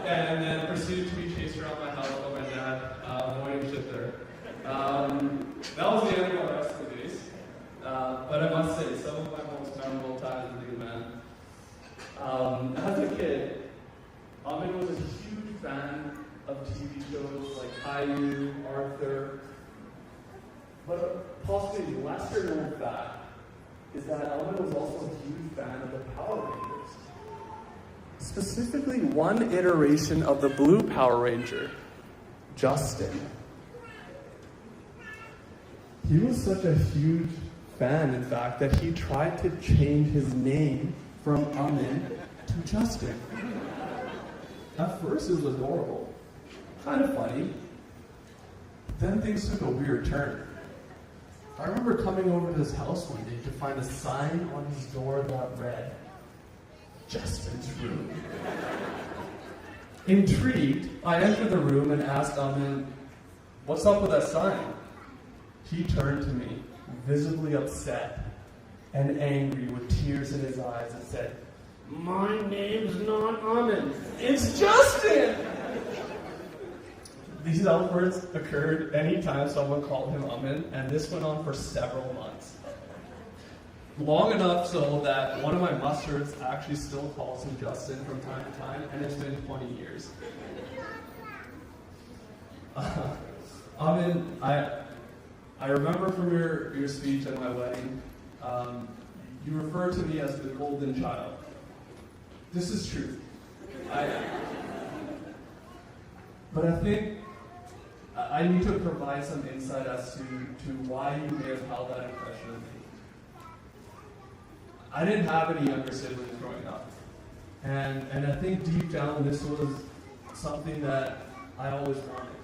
and then proceeded to be chased around my house by my dad, avoiding shit there. That was the end of my wrestling days. But I must say, some of my most memorable times with you, man. As a kid, Aman was a huge fan of TV shows like Caillou, Arthur, but possibly lesser known fact is that Aman was also a huge fan of the Power Rangers. Specifically, one iteration of the Blue Power Ranger, Justin. He was such a huge fan, in fact, that he tried to change his name from Aman to Justin. At first, it was adorable, kind of funny. Then things took a weird turn. I remember coming over to his house one day to find a sign on his door that read, Justin's room. Intrigued, I entered the room and asked Aman, what's up with that sign? He turned to me, visibly upset, and angry with tears in his eyes and said, "My name's not Aman, it's Justin!" These outbursts occurred anytime someone called him Aman, and this went on for several months. Long enough so that one of my mustards actually still calls him Justin from time to time, and it's been 20 years. Aman, I remember from your speech at my wedding, you referred to me as the golden child. This is true. But I think I need to provide some insight as to why you may have held that impression of me. I didn't have any younger siblings growing up. And I think deep down this was something that I always wanted.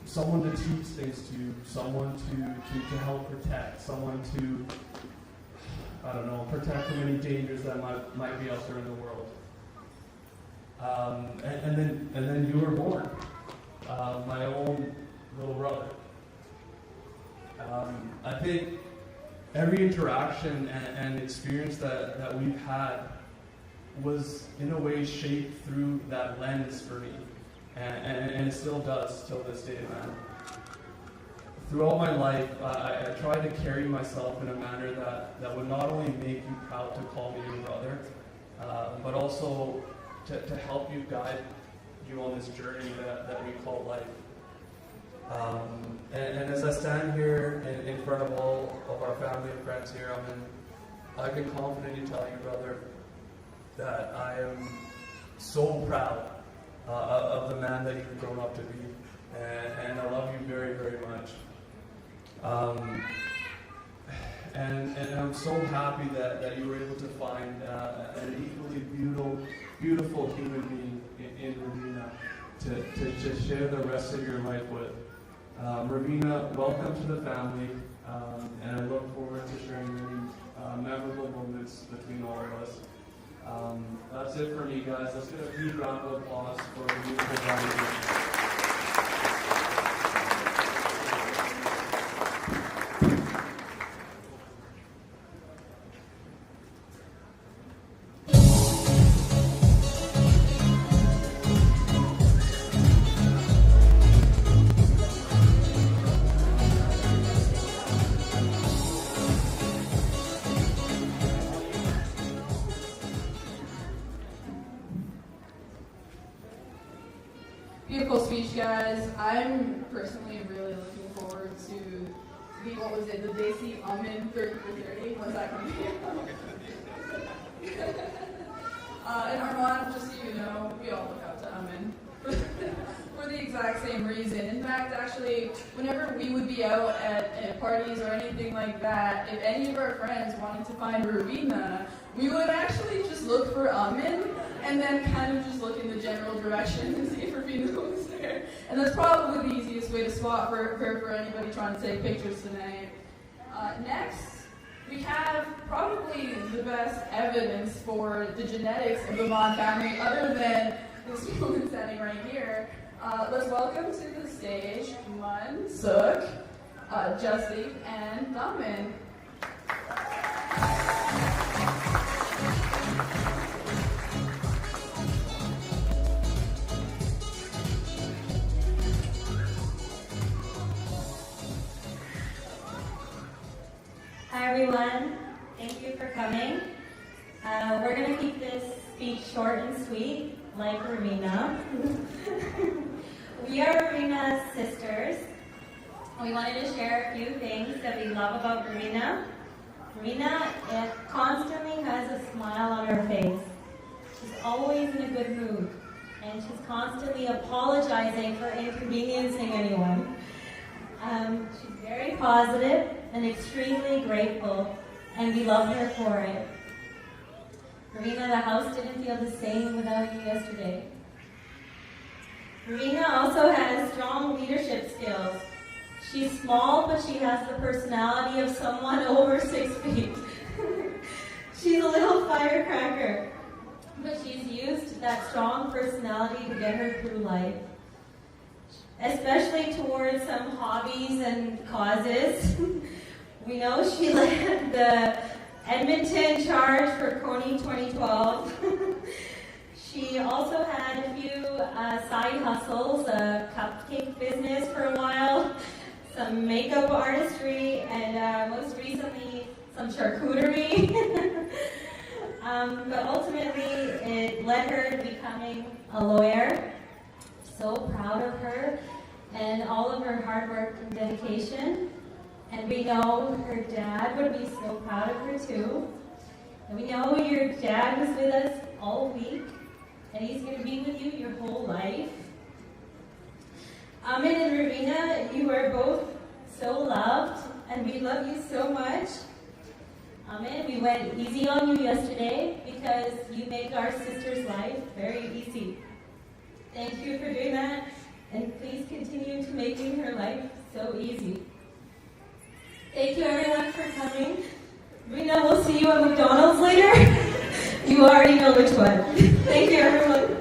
Someone to teach things to, someone to help protect, someone to, I don't know, protect from any dangers that might be out there in the world. And then you were born, my own little brother. I think every interaction and experience that we've had was in a way shaped through that lens for me. And it still does till this day, man. Throughout my life, I tried to carry myself in a manner that would not only make you proud to call me your brother, but also to help you guide you on this journey that we call life. And as I stand here in front of all of our family and friends here, I can confidently tell you, brother, that I am so proud of the man that you've grown up to be, and I love you very, very much. And I'm so happy that you were able to find an equally beautiful human being in Ravina to share the rest of your life with. Ravina, welcome to the family, and I look forward to sharing many memorable moments between all of us. That's it for me, guys. Let's get a huge round of applause for the beautiful bride. Beautiful speech, guys. I'm personally really looking forward to the, what was it, the Desi Aman 30 for 30. When's that going to be? And Armand, just so you know, we all look up to Aman for the exact same reason. In fact, actually, whenever we would be out at parties or anything like that, if any of our friends wanted to find Ravina, we would actually just look for Aman and then kind of just look in the general direction and see if Ravina was there. And that's probably the easiest way to spot her for anybody trying to take pictures tonight. Next, we have probably the best evidence for the genetics of the Aman family, other than this woman standing right here. Let's welcome to the stage Aman, Suk, Justin, and Aman. Hi everyone, thank you for coming. We're going to keep this speech short and sweet, like Ravina. We are Ravina's sisters. We wanted to share a few things that we love about Ravina. Ravina constantly has a smile on her face. She's always in a good mood, and she's constantly apologizing for inconveniencing anyone. She's very positive and extremely grateful, and we love her for it. Ravina, the house didn't feel the same without you yesterday. Ravina also has strong leadership skills. She's small, but she has the personality of someone over 6 feet. She's a little firecracker, but she's used that strong personality to get her through life, especially towards some hobbies and causes. We know she led the Edmonton Charge for Coney 2012. She also had a few side hustles, a cupcake business for a while, some makeup artistry, and most recently, some charcuterie. But ultimately, it led her to becoming a lawyer. So proud of her and all of her hard work and dedication. And we know her dad would be so proud of her too. And we know your dad was with us all week, and he's going to be with you your whole life. Aman and Ravina, you are both so loved, and we love you so much. Aman, we went easy on you yesterday because you make our sister's life very easy. Thank you for doing that, and please continue to making her life so easy. Thank you everyone for coming. Rena, we'll see you at McDonald's later. You already know which one. Thank you everyone.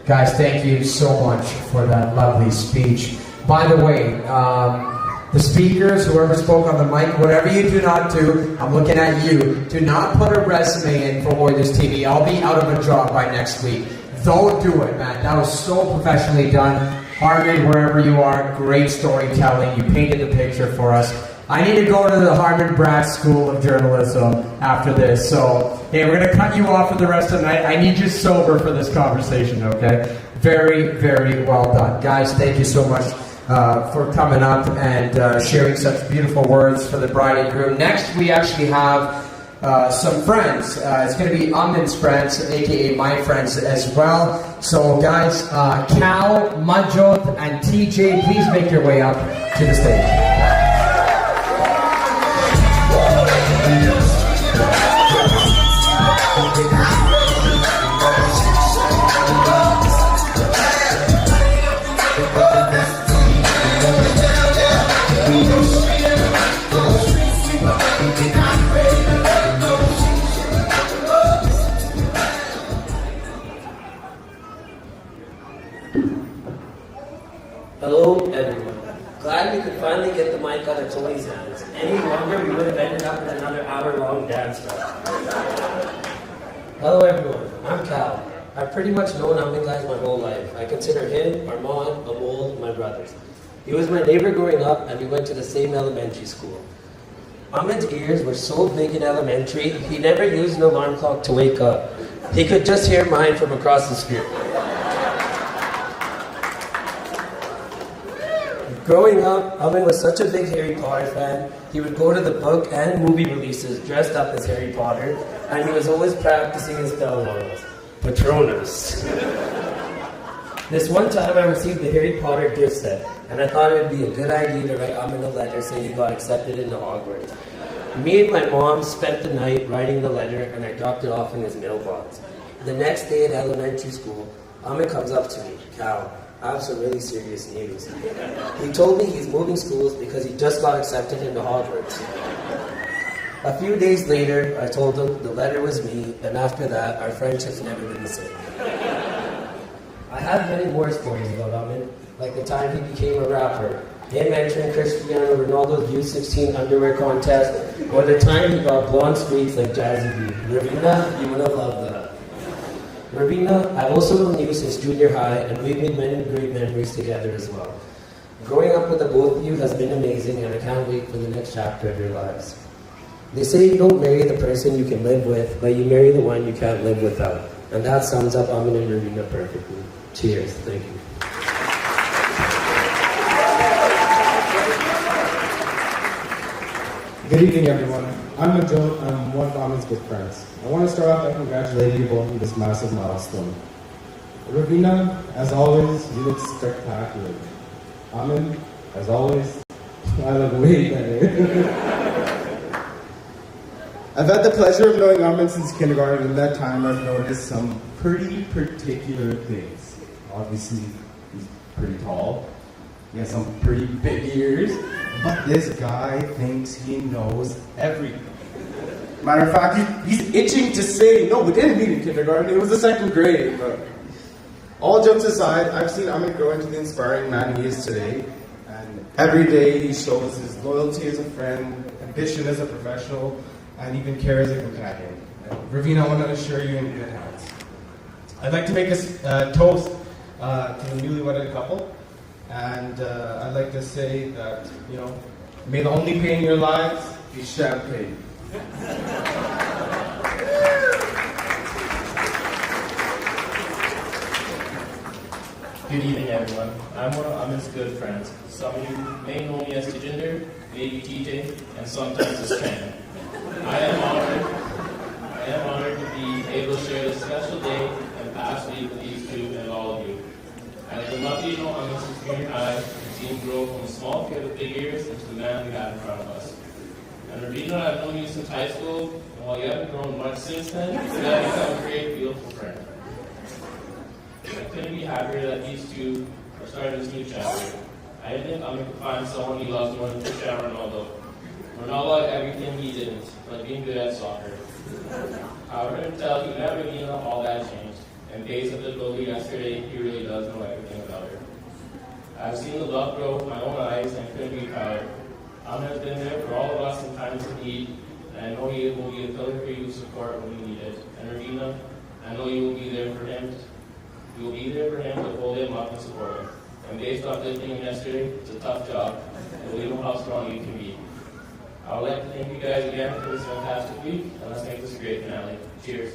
Guys, thank you so much for that lovely speech. By the way, the speakers, whoever spoke on the mic, whatever you do not do, I'm looking at you, do not put a resume in for Oilers TV. I'll be out of a job by next week. Don't do it, man. That was so professionally done. Harmon, wherever you are, great storytelling. You painted the picture for us. I need to go to the Harmon Bratt School of Journalism after this. So, hey, we're going to cut you off for the rest of the night. I need you sober for this conversation, okay? Very, very well done. Guys, thank you so much for coming up and sharing such beautiful words for the bride and groom. Next, we actually have some friends. It's going to be Aman's friends, aka my friends as well. So, guys, Cal, Manjot, and TJ, please make your way up to the stage. Hello, everyone. Glad we could finally get the mic out of Tony's hands. Any longer, we would have ended up with another hour-long dance rap. Hello, everyone. I'm Cal. I've pretty much known Aman guys my whole life. I consider him, Armand, Amol, my brothers. He was my neighbor growing up, and we went to the same elementary school. Aman's ears were so big in elementary, he never used an alarm clock to wake up. He could just hear mine from across the street. Growing up, Aman was such a big Harry Potter fan, he would go to the book and movie releases dressed up as Harry Potter, and he was always practicing his spell on us. Patronus. This one time I received the Harry Potter gift set, and I thought it would be a good idea to write Aman a letter saying he got accepted into Hogwarts. Me and my mom spent the night writing the letter, and I dropped it off in his mailbox. The next day at elementary school, Aman comes up to me, Cal, I have some really serious news. He told me he's moving schools because he just got accepted into Hogwarts. A few days later, I told him the letter was me, and after that, our friendship's never been the same. I have many more stories about Aman, like the time he became a rapper, him entering Cristiano Ronaldo's U16 underwear contest, or the time he got blonde streaks like Jazzy B. Ravina, you would have loved that. Ravina, I've also known you since junior high, and we've made many great memories together as well. Growing up with the both of you has been amazing, and I can't wait for the next chapter of your lives. They say you don't marry the person you can live with, but you marry the one you can't live without. And that sums up Aman and Ravina perfectly. Cheers. Thank you. Good evening, everyone. I'm Manjot, and I'm one of Aman's good friends. I want to start off by congratulating you both on this massive milestone. Ravina, as always, you look spectacular. Aman, as always, I look way better. I've had the pleasure of knowing Aman since kindergarten, and in that time I've noticed some pretty particular things. Obviously, he's pretty tall. He has some pretty big ears, but this guy thinks he knows everything. Matter of fact, he's itching to say, no, we didn't meet in kindergarten, it was the 2nd grade. But all jokes aside, I've seen Aman grow into the inspiring man he is today. And every day he shows his loyalty as a friend, ambition as a professional, and even care as a companion. And Ravina, I want to assure you in good hands. I'd like to make a toast to the newly wedded couple. And I'd like to say that, may the only pain in your lives be champagne. Good evening, everyone. I'm one of Aman's good friends. Some of you may know me as Tejinder, maybe TJ, and sometimes as Tran. I am honored to be able to share this special day and past week with these two and all of you. I've been lucky to know Aman since junior high and seen him grow from a small kid with big ears into the man we got in front of us. And Ravina, I've known you since high school, and while you haven't grown much since then, you have become a great, beautiful friend. I couldn't be happier that these two are starting this new chapter. I didn't think Aman could find someone he loves more than Cristiano Ronaldo. Ronaldo had everything he didn't, like being good at soccer. However, I can tell you that Ravina, all that changed. And based on the ability yesterday, he really does know everything about her. I've seen the love grow with my own eyes and couldn't be prouder. Aman has been there for all of us in times of need, and I know he will be a pillar for you to support when you need it. And Ravina, I know you will be there for him. You will be there for him to hold him up and support him. And based off lifting him yesterday, it's a tough job, and we know how strong you can be. I would like to thank you guys again for this fantastic week, and let's make this a great finale. Cheers.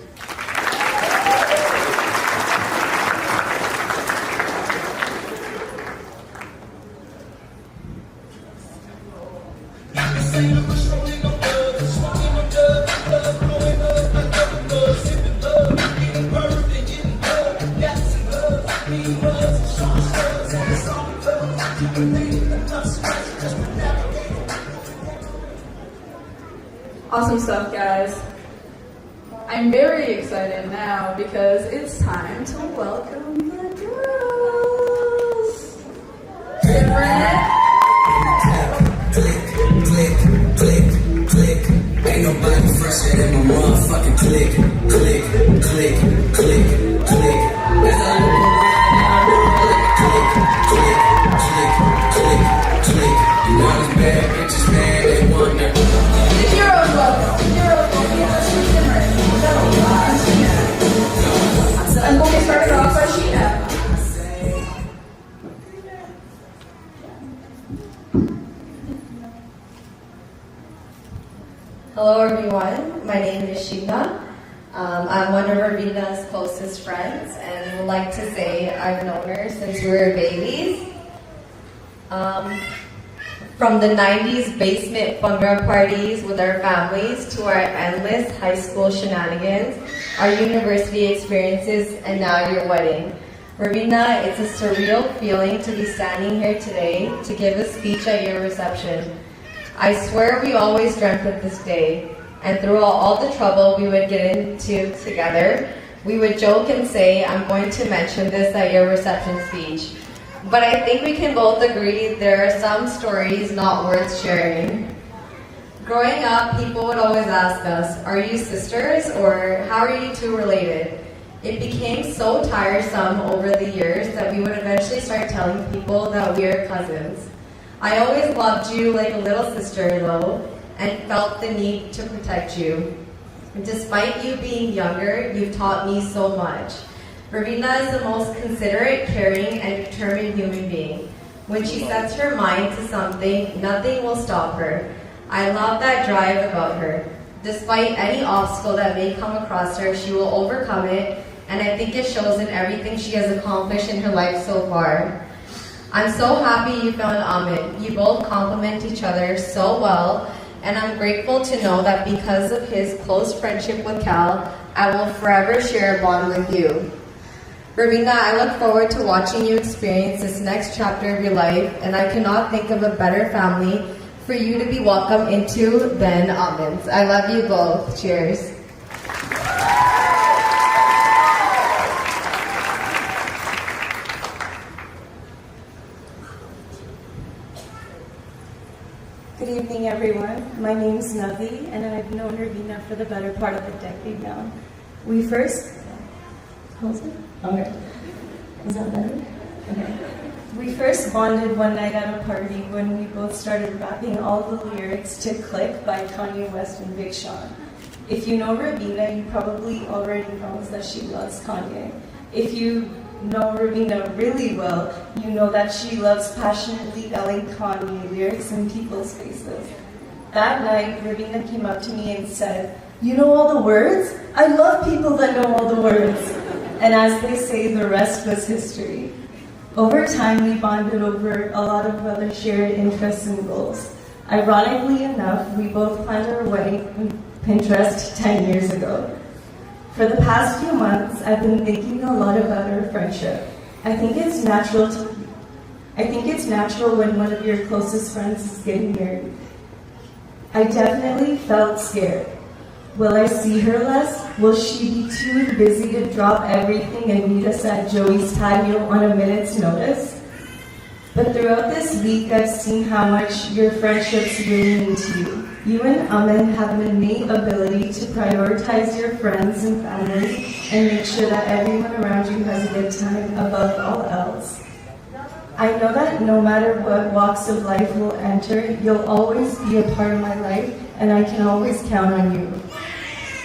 Awesome stuff, guys. I'm very excited now because it's time to welcome the girls. Different. Click, click, click. Ain't nobody fresher than my motherfucking click, click, click, click, click. As I look around, click, click, click, click, click. You know these bad bitches, man, they wonder. Heroes welcome. Heroes welcome. And we'll get started off by Sheena. Hello everyone, my name is Sheena. I'm one of Ravina's closest friends and would like to say I've known her since we were babies. From the 90s basement fun run parties with our families to our endless high school shenanigans, our university experiences, and now your wedding. Ravina, it's a surreal feeling to be standing here today to give a speech at your reception. I swear we always dreamt of this day, and through all the trouble we would get into together, we would joke and say, I'm going to mention this at your reception speech. But I think we can both agree there are some stories not worth sharing. Growing up, people would always ask us, are you sisters or how are you two related? It became so tiresome over the years that we would eventually start telling people that we are cousins. I always loved you like a little sister though, and felt the need to protect you. Despite you being younger, you've taught me so much. Ravina is the most considerate, caring, and determined human being. When she sets her mind to something, nothing will stop her. I love that drive about her. Despite any obstacle that may come across her, she will overcome it, and I think it shows in everything she has accomplished in her life so far. I'm so happy you found Aman. You both complement each other so well, and I'm grateful to know that because of his close friendship with Cal, I will forever share a bond with you. Ravina, I look forward to watching you experience this next chapter of your life, and I cannot think of a better family for you to be welcomed into then Aman's. I love you both. Cheers. Good evening, everyone. My name's Navi, and I've known Ravina for the better part of a decade now. We first... How's it? Okay. Is that better? Okay. We first bonded one night at a party when we both started rapping all the lyrics to Click by Kanye West and Big Sean. If you know Ravina, you probably already knows that she loves Kanye. If you know Ravina really well, you know that she loves passionately yelling Kanye lyrics in people's faces. That night, Ravina came up to me and said, "You know all the words? I love people that know all the words." And as they say, the rest was history. Over time, we bonded over a lot of other shared interests and goals. Ironically enough, we both planned our wedding on Pinterest 10 years ago. For the past few months, I've been thinking a lot about our friendship. I think it's natural when one of your closest friends is getting married. I definitely felt scared. Will I see her less? Will she be too busy to drop everything and meet us at Joey's patio on a minute's notice? But throughout this week, I've seen how much your friendships really mean to you. You and Aman have an innate ability to prioritize your friends and family and make sure that everyone around you has a good time above all else. I know that no matter what walks of life will enter, you'll always be a part of my life, and I can always count on you.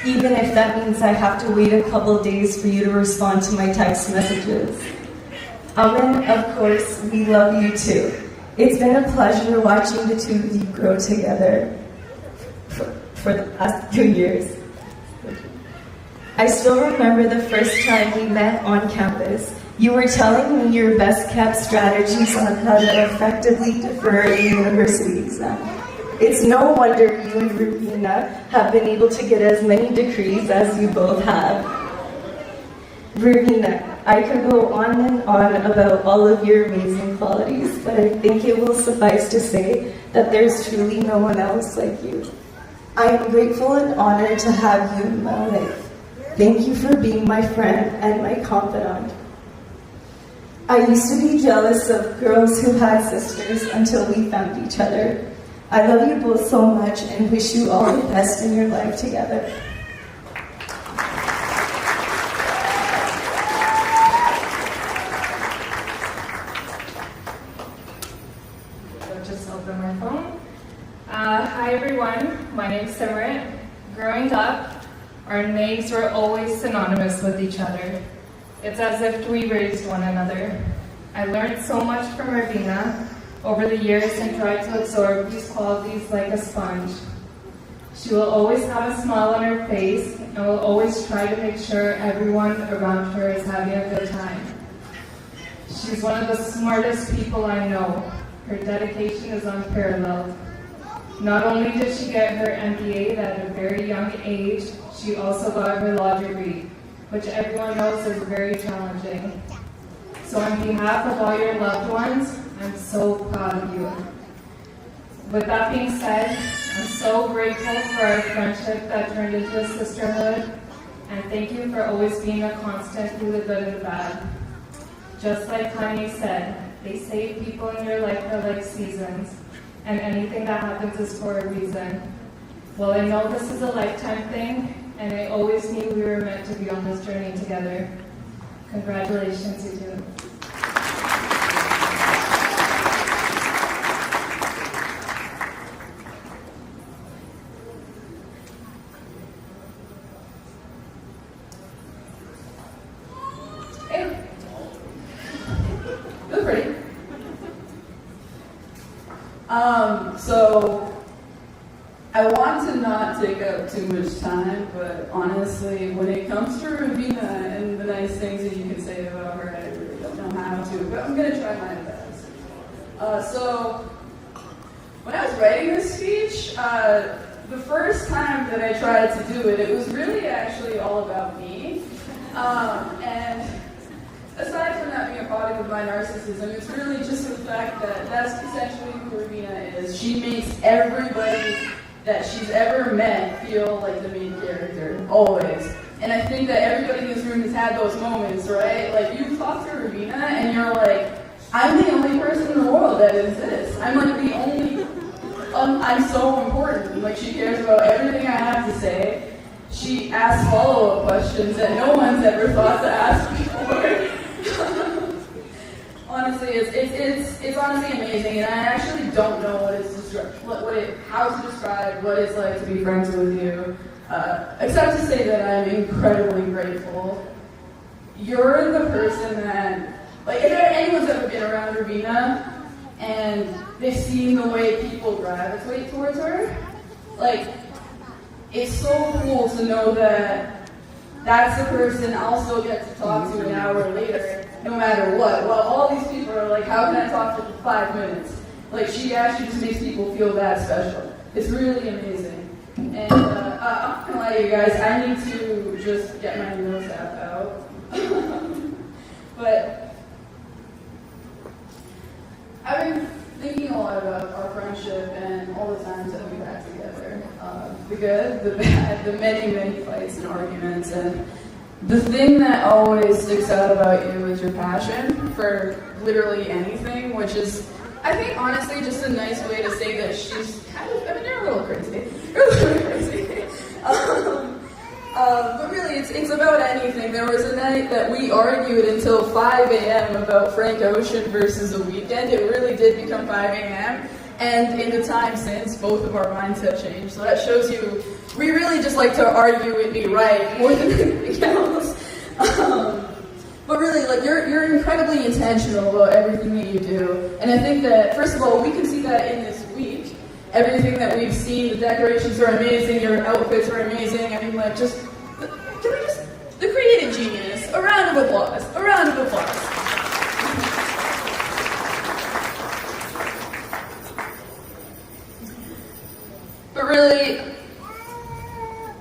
Even if that means I have to wait a couple days for you to respond to my text messages. Aman, of course, we love you too. It's been a pleasure watching the two of you grow together for the past 2 years. I still remember the first time we met on campus. You were telling me your best kept strategies on how to effectively defer a university exam. It's no wonder you and Ravina have been able to get as many degrees as you both have. Ravina, I could go on and on about all of your amazing qualities, but I think it will suffice to say that there's truly no one else like you. I am grateful and honored to have you in my life. Thank you for being my friend and my confidant. I used to be jealous of girls who had sisters until we found each other. I love you both so much and wish you all the best in your life together. I'll just open my phone. Hi everyone, my name's Simran. Growing up, our names were always synonymous with each other. It's as if we raised one another. I learned so much from Ravina over the years and tried to absorb these qualities like a sponge. She will always have a smile on her face and will always try to make sure everyone around her is having a good time. She's one of the smartest people I know. Her dedication is unparalleled. Not only did she get her MBA at a very young age, she also got her law degree, which everyone knows is very challenging. So on behalf of all your loved ones, I'm so proud of you. With that being said, I'm so grateful for our friendship that turned into a sisterhood, and thank you for always being a constant through the good and the bad. Just like Kanye said, they say people in your life are like seasons, and anything that happens is for a reason. Well, I know this is a lifetime thing, and I always knew we were meant to be on this journey together. Congratulations, you two. Hey. Feel pretty. So I want to not take up too much time, but honestly, when it comes to Ravina and the nice things that you can say about her, I really don't know how to, but I'm going to try my best. So when I was writing this speech, the first time that I tried to do it, it was really actually all about me. And aside from that being a product of my narcissism, it's really just the fact that that's essentially who Ravina is. She makes everybody that she's ever met feel like the main character, always. And I think that everybody in this room has had those moments, right? Like, you talk to Ravina and you're like, I'm the only person in the world that exists. I'm like the only, I'm so important. Like, she cares about everything I have to say. She asks follow-up questions that no one's ever thought to ask before. Honestly, it's honestly amazing, and I actually don't know how to describe what it's like to be friends with you, except to say that I'm incredibly grateful. You're the person that, like, if anyone's ever been around Ravina and they've seen the way people gravitate towards her, like, it's so cool to know that that's the person I'll still get to talk to an hour later, no matter what. Well, all these people are like, how can I talk for 5 minutes? Like, she actually just makes people feel that special. It's really amazing. And I'm not gonna lie to you guys, I need to just get my nose app out. But I've been thinking a lot about our friendship and all the times that we've had together. The good, the bad, the many, many fights and arguments. And the thing that always sticks out about you is your passion for literally anything, which is, I think, honestly, just a nice way to say that she's kind of, I mean, you're a little crazy. You're a little crazy. But really, it's about anything. There was a night that we argued until 5 a.m. about Frank Ocean versus The Weeknd. It really did become 5 a.m. And in the time since, both of our minds have changed. So that shows you, we really just like to argue and be right more than anything else. But really, like, you're incredibly intentional about everything that you do. And I think that, first of all, we can see that in this week. Everything that we've seen, the decorations are amazing, your outfits are amazing. I mean, like, just, can we just, the creative genius. A round of applause. A round of applause. But really,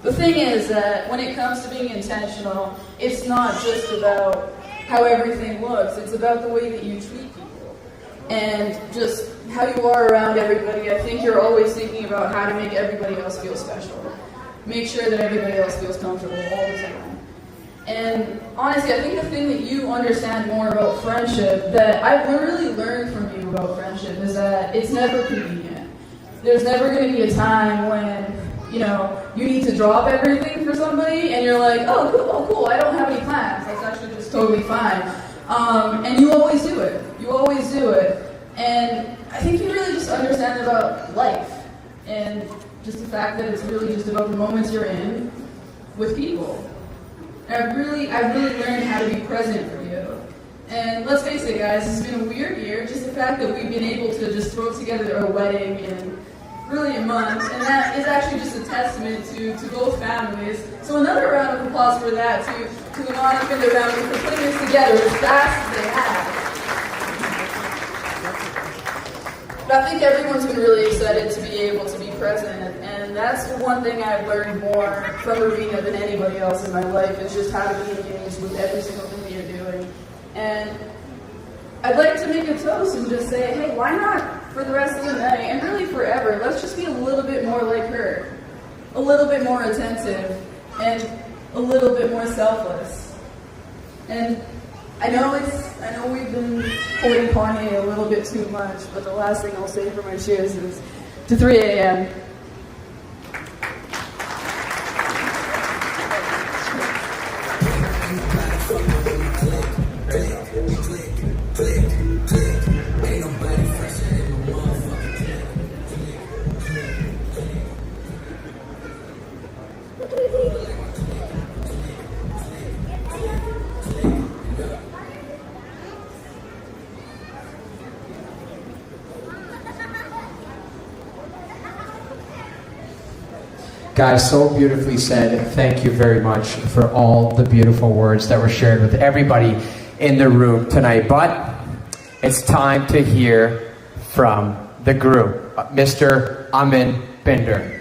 the thing is that when it comes to being intentional, it's not just about how everything looks, it's about the way that you treat people. And just how you are around everybody. I think you're always thinking about how to make everybody else feel special. Make sure that everybody else feels comfortable all the time. And honestly, I think the thing that you understand more about friendship, that I've really learned from you about friendship, is that it's never convenient. There's never going to be a time when, you know, you need to drop everything for somebody and you're like, oh cool, I don't have any plans. That's actually just totally fine. And you always do it. You always do it. And I think you really just understand about life and just the fact that it's really just about the moments you're in with people. And I've really learned how to be present for you. And let's face it, guys, it's been a weird year. Just the fact that we've been able to just throw together a wedding in really a month, and that is actually just a testament to both families. So another round of applause for that to Aman and their family for putting this together as fast as they have. But I think everyone's been really excited to be able to be present, and that's the one thing I've learned more from Ravina than anybody else in my life, is just how to be engaged with every single thing that you're doing. And I'd like to make a toast and just say, hey, why not for the rest of the night, and really forever, let's just be a little bit more like her. A little bit more attentive, and a little bit more selfless. And I know we've been holding Kanye a little bit too much, but the last thing I'll say for my cheers is to 3 a.m. Guys, so beautifully said. Thank you very much for all the beautiful words that were shared with everybody in the room tonight. But it's time to hear from the group. Mr. Aman Binder.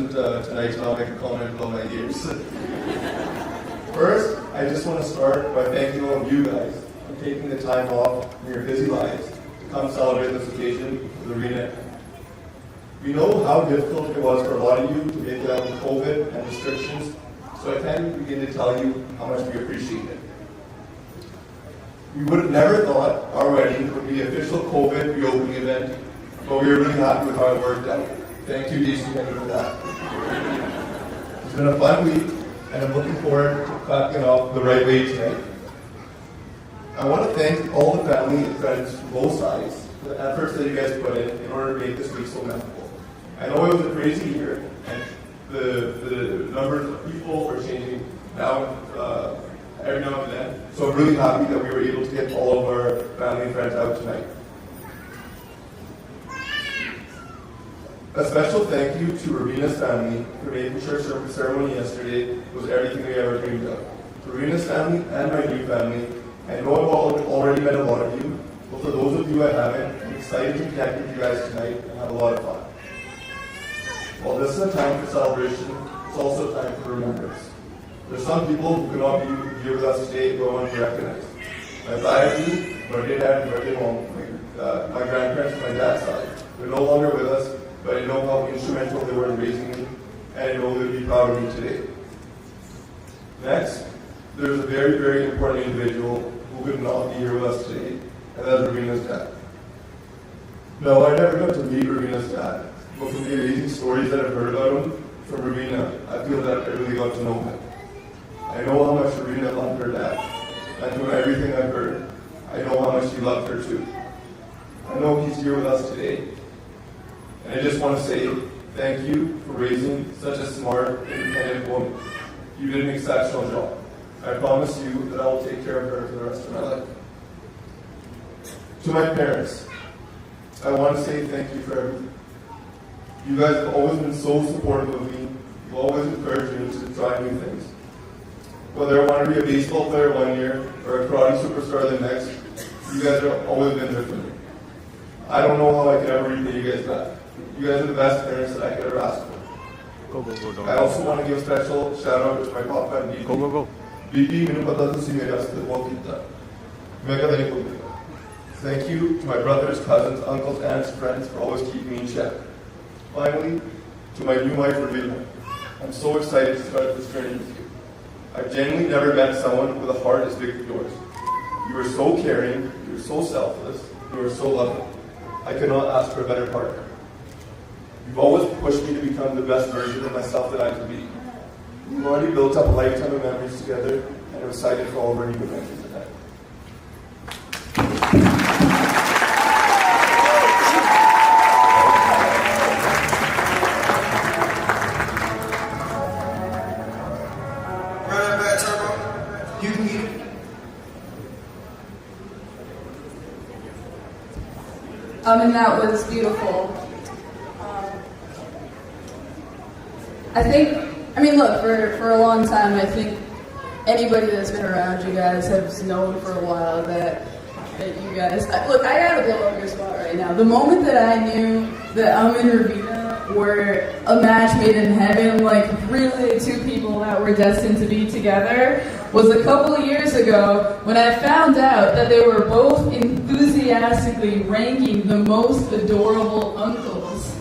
present tonight, so I'll make a comment about my ears. First, I just want to start by thanking all of you guys for taking the time off from your busy lives to come celebrate this occasion with Ravina. We know how difficult it was for a lot of you to get out with COVID and restrictions, so I can't even begin to tell you how much we appreciate it. We would have never thought our wedding would be an official COVID reopening event, but we are really happy with how it worked out. Thank you, DC Penny, for that. It's been a fun week, and I'm looking forward to clapping off the right way tonight. I want to thank all the family and friends from both sides for the efforts that you guys put in order to make this week so memorable. I know it was a crazy year, and the numbers of people are changing now, every now and then. So I'm really happy that we were able to get all of our family and friends out tonight. A special thank you to Ravina's family for making sure the ceremony yesterday was everything we ever dreamed of. To Ravina's family and my new family, I know I've already met a lot of you, but for those of you I haven't, I'm excited to connect with you guys tonight and have a lot of fun. While this is a time for celebration, it's also a time for remembrance. There's some people who cannot be here with us today who I want to recognize. My biology, birthday dad, and birthday mom, my grandparents from my dad's side, they're no longer with us, but I know how instrumental they were in raising me, and I know they'll be proud of me today. Next, there's a very, very important individual who could not be here with us today, and that's Ravina's dad. No, I never got to meet Ravina's dad, but from the amazing stories that I've heard about him from Ravina, I feel that I really got to know him. I know how much Ravina loved her dad, and from everything I've heard, I know how much he loved her too. I know he's here with us today, and I just want to say thank you for raising such a smart, independent woman. You did an exceptional job. I promise you that I will take care of her for the rest of my life. To my parents, I want to say thank you for everything. You guys have always been so supportive of me. You've always encouraged me to try new things. Whether I want to be a baseball player one year or a karate superstar the next, you guys have always been there for me. I don't know how I could ever repay you guys back. You guys are the best parents that I could ever ask for. I also want to give a special shout out to my papa and BP. BP, मैंने पता था सी मेरे आस्ते बहुत किया। मैं कभी नहीं भूलूंगा. Thank you to my brothers, cousins, uncles, aunts, friends for always keeping me in check. Finally, to my new wife, Ravina. I'm so excited to start this journey with you. I've genuinely never met someone with a heart as big as yours. You are so caring, you are so selfless, you are so loving. I could not ask for a better partner. You've always pushed me to become the best version of myself that I could be. We've already built up a lifetime of memories together, and I'm excited for all of our new adventures ahead. You can eat it. And that was beautiful. Look, for a long time, I think anybody that's been around you guys has known for a while that you guys, look, I gotta blow up your spot right now. The moment that I knew that Aman and Ravina were a match made in heaven, like really two people that were destined to be together, was a couple of years ago when I found out that they were both enthusiastically ranking the most adorable uncles.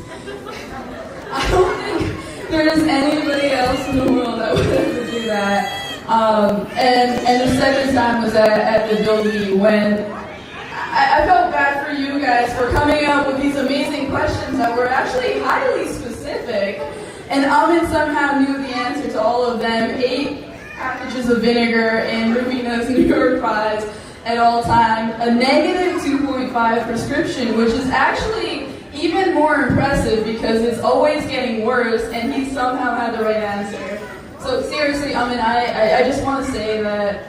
I don't think there's anybody else in the world that would ever do that. And the second time was at the building when I felt bad for you guys for coming up with these amazing questions that were actually highly specific. And Aman somehow knew the answer to all of them. 8 packages of vinegar in Ravina's New York fries at all time. A negative 2.5 prescription, which is actually even more impressive because it's always getting worse, and he somehow had the right answer. So seriously, Aman, I just want to say that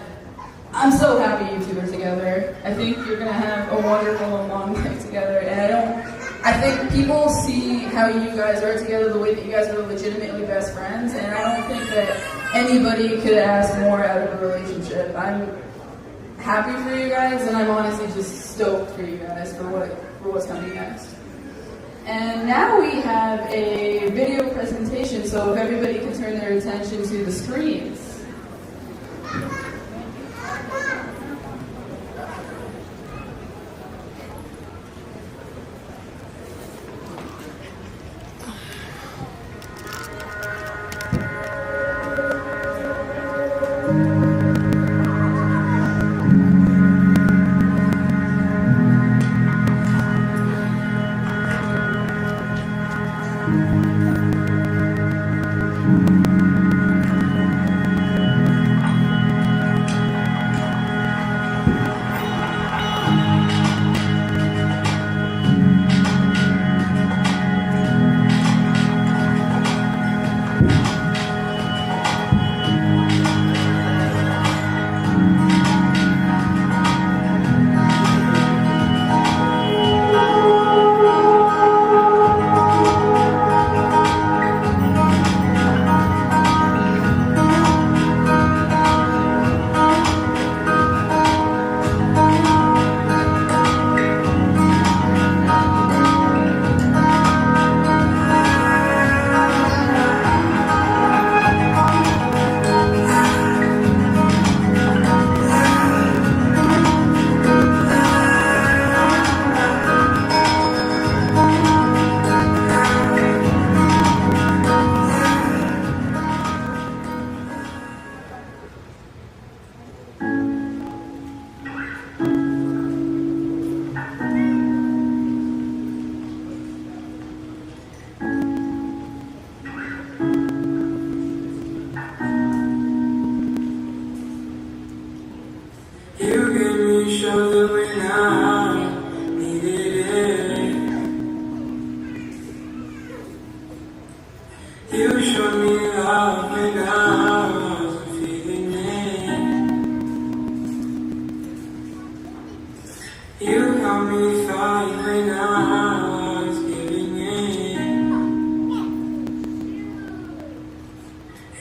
I'm so happy you two are together. I think you're going to have a wonderful and long life together, and I think people see how you guys are together, the way that you guys are legitimately best friends, and I don't think that anybody could ask more out of a relationship. I'm happy for you guys, and I'm honestly just stoked for you guys for what's coming next. And now we have a video presentation, so if everybody can turn their attention to the screens. You gave me shelter when I needed it. You showed me love when I wasn't feeling it. You helped me fight when I was giving in.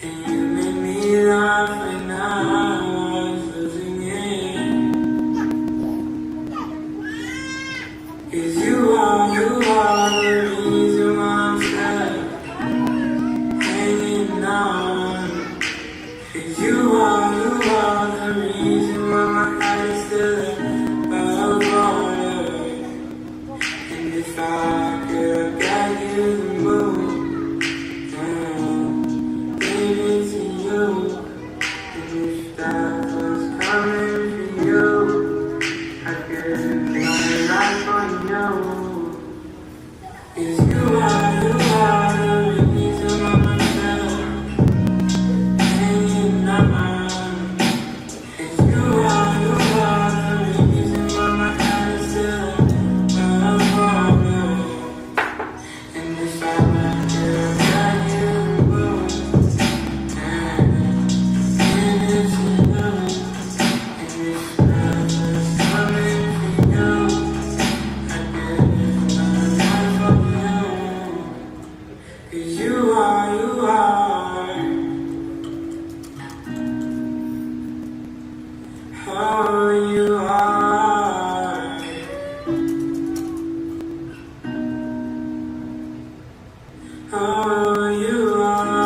And you made me laugh when I was losing it. 'Cause you are the reason why I'm still hanging on. 'Cause you are the reason why my heart is still above water. And if I could get you the moon, give it to you. And if that was coming for you, I could my life on you. 'Cause you are the reason why I'm still hanging on. 'Cause you are the reason why my heart is still above water. And if I could get you the moon, give it to you. And if that was coming for you, I could give my life on you. 'Cause you are oh, you are. Oh, you are.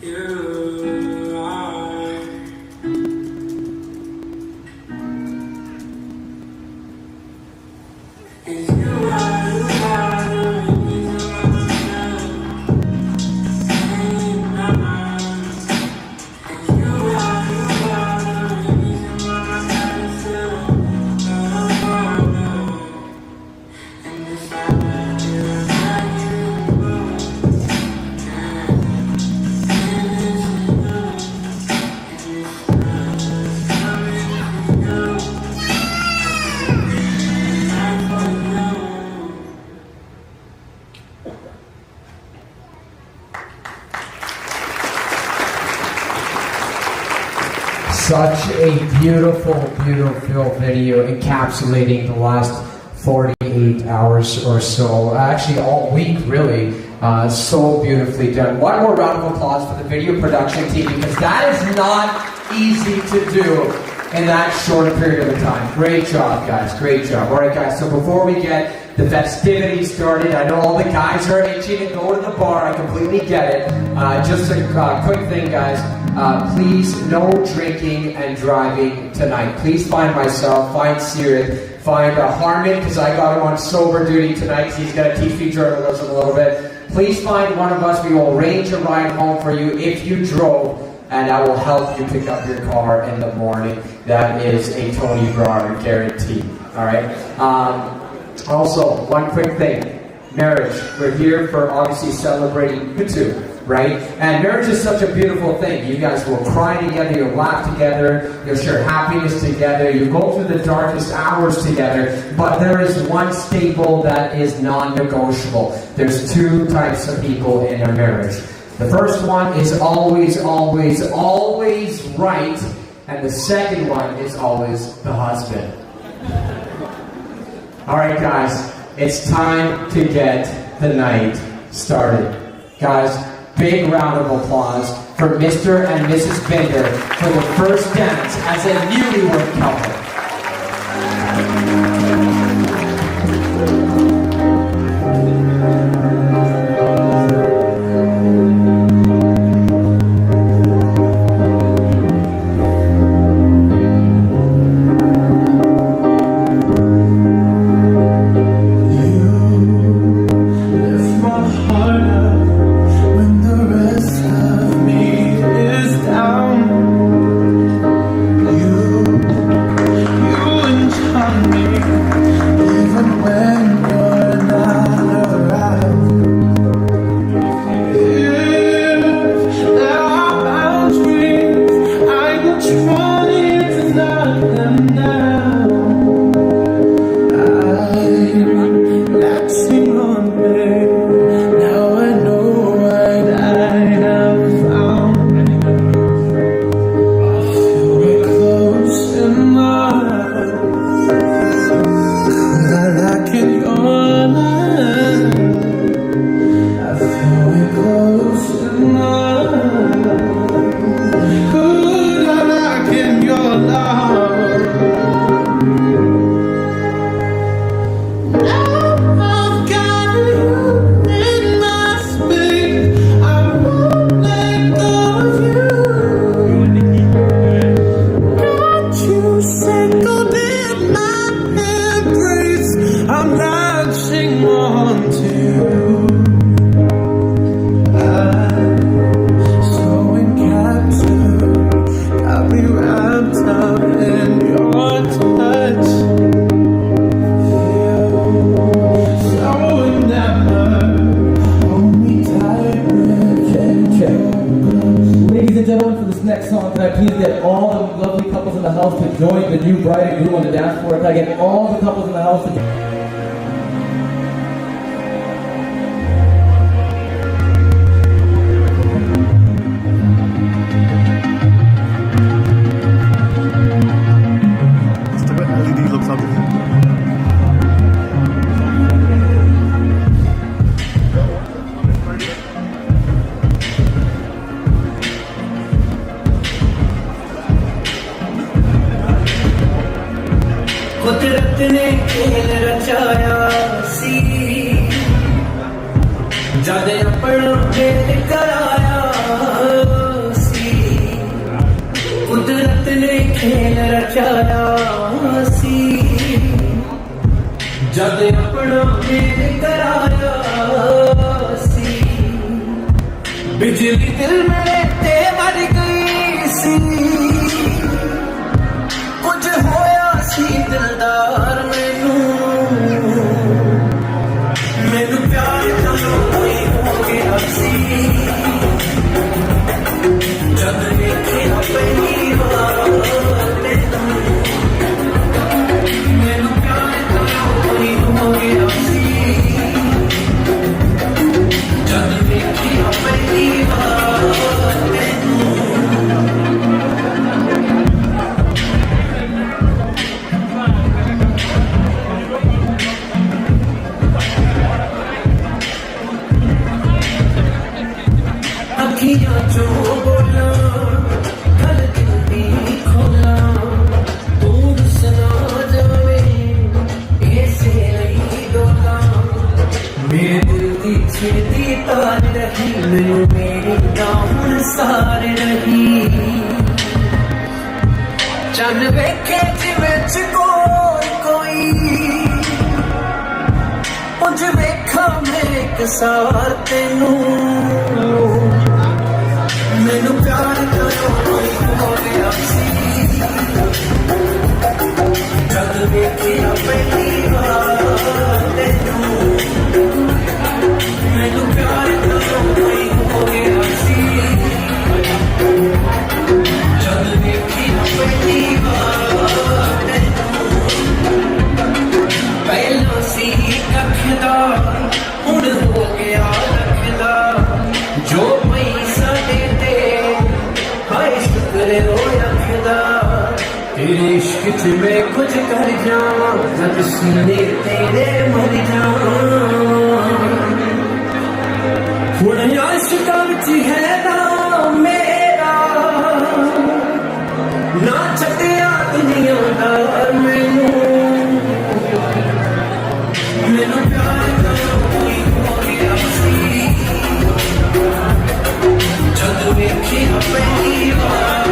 You are. Is you are the reason why I'm still hanging on. Is you are the reason why my heart is still above water. And if I could get you the moon, give it to you. And if I was coming for you, I could give my life for you. Such a beautiful, beautiful video encapsulating the last 48 hours or so. Actually, all week, really. So beautifully done. One more round of applause for the video production team, because that is not easy to do. in that short period of time. Great job, guys. Great job. All right, guys. So before we get the festivities started, I know all the guys are itching to go to the bar. I completely get it. Just a quick thing, guys. Please, no drinking and driving tonight. Please find myself, find Sirit, find Harmon, because I got him on sober duty tonight. He's going to teach me journalism a little bit. Please find one of us. We will arrange a ride home for you if you drove, and I will help you pick up your car in the morning. That is a Tony Brower guarantee. All right? Also, one quick thing. Marriage. We're here for obviously celebrating you two, right? And marriage is such a beautiful thing. You guys will cry together, you'll laugh together, you'll share happiness together, you go through the darkest hours together, but there is one staple that is non-negotiable. There's two types of people in a marriage. The first one is always, always, always right, and the second one is always the husband. All right, guys, it's time to get the night started. Guys, big round of applause for Mr. and Mrs. Bender for the first dance as a newlywed couple. यार रही मैनू मेरी ना हुण सार रही चन वेखे जिवें कोई उंज वेखा मैं एक सार तेनू मैनू प्यार करो कोई हो गया सी जद वेखिया पहली बार तेनू मैनू प्यार करो कोई हो गया सी जद वेखिया पहली बार पहला सी कखदा हुण हो गया लखदा जो पैसा देते हाय शुक्र हो रखदा तेरे इश्क च मैं कुछ कर जावां जद सीने तेरे मर जावां हुण आशिकां विच है ना मेरा ना छड्डिया दुनिया दा मैनू मैनू प्यार करो कोई हो गया सी जद वेखिया पहली बार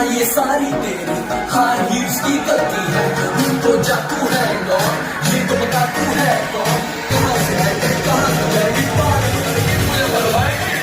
ये सारी तेरी हार हील्स की गलती है। तो जादू है कौन, ये तो बता तू है कौन, कहाँ से है कहाँ से जाएगी पार करके मुझे बलवाएगी।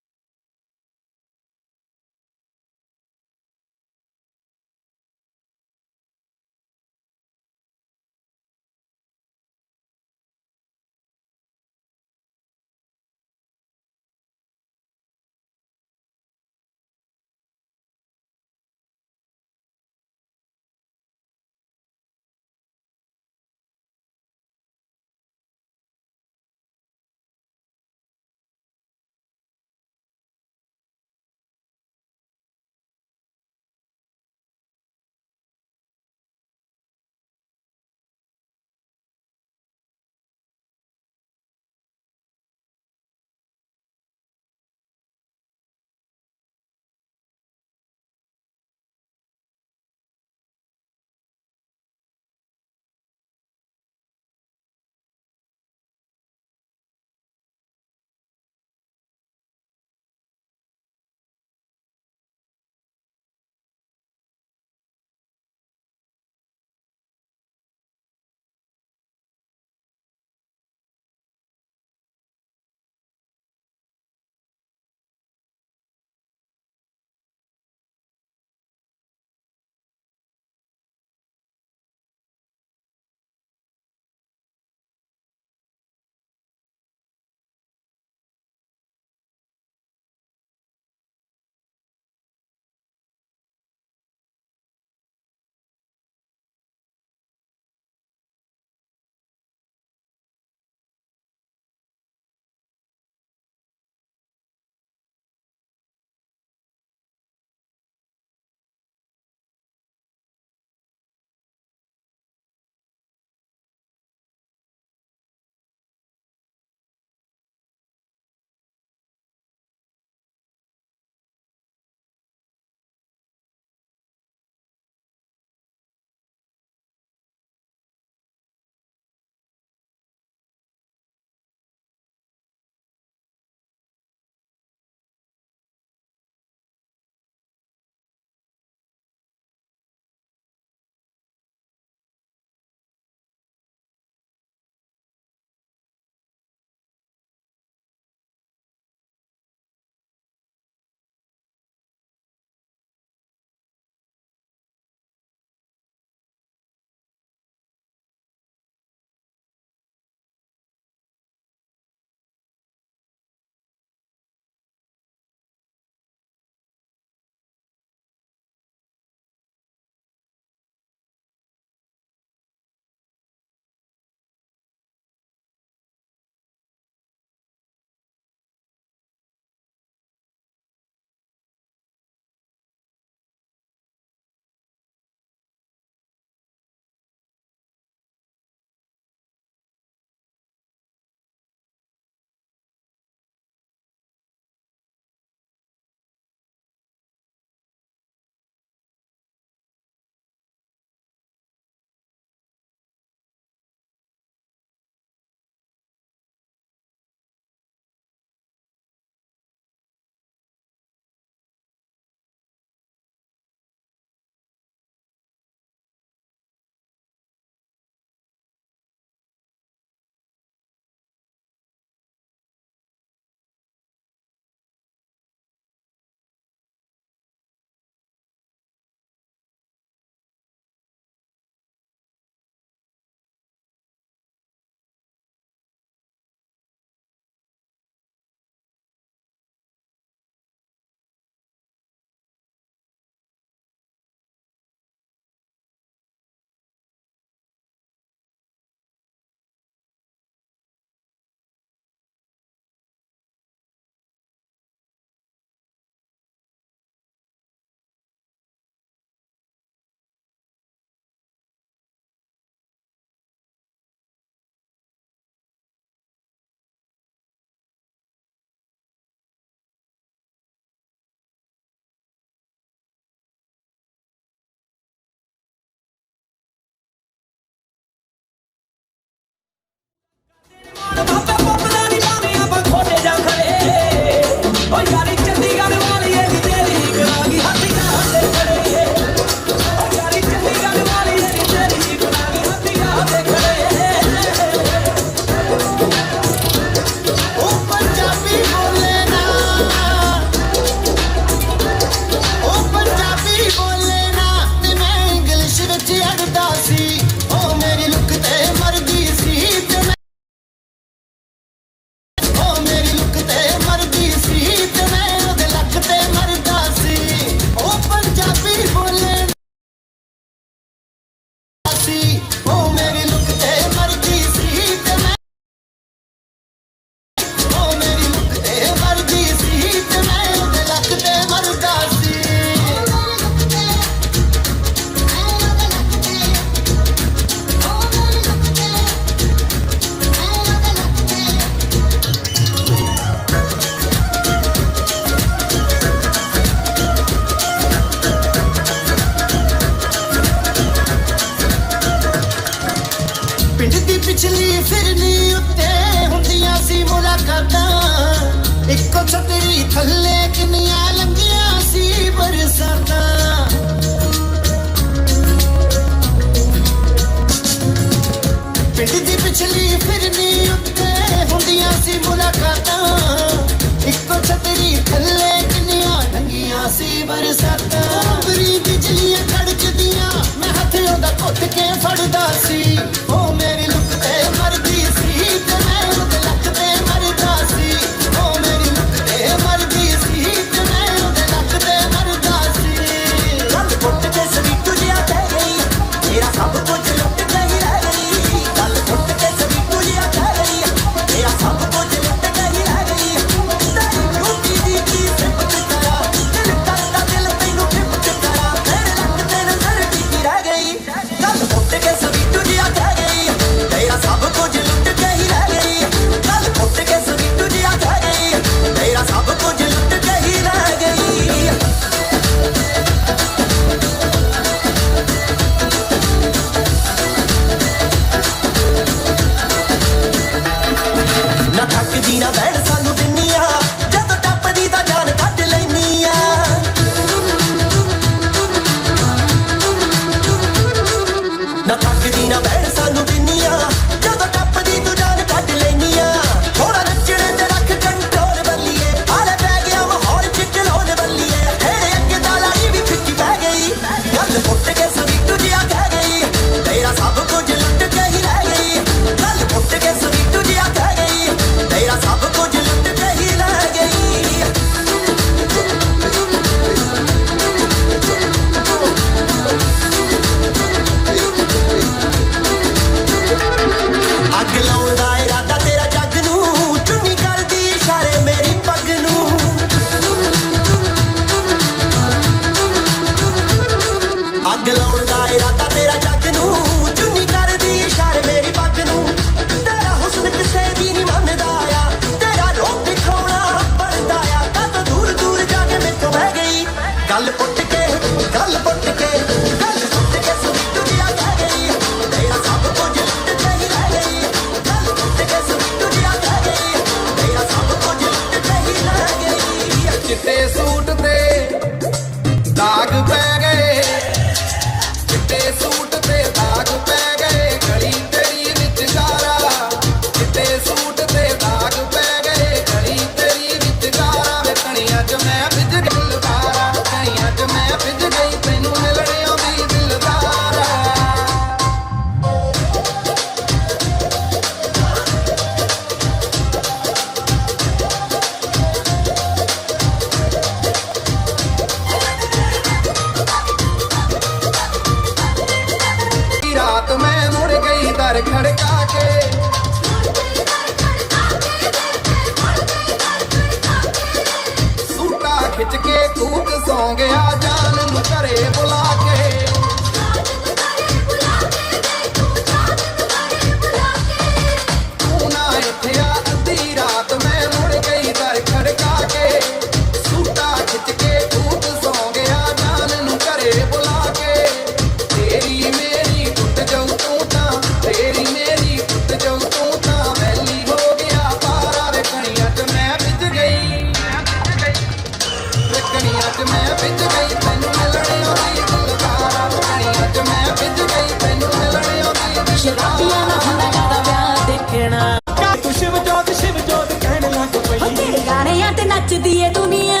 गाने ते नचदी है दुनिया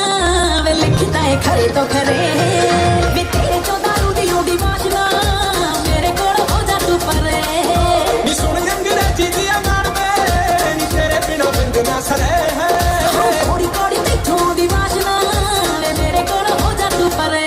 वे लिखता है खरे तो खरे वे तेरे चो दारू दी होगी वासना मेरे कोल हो जा तू परे नी सुन अंग्रेजी दी गान में नी तेरे बिना बिंद ना सरे है कोड़ी कोड़ी तेथों दी वासना वे मेरे कोल हो जा तू परे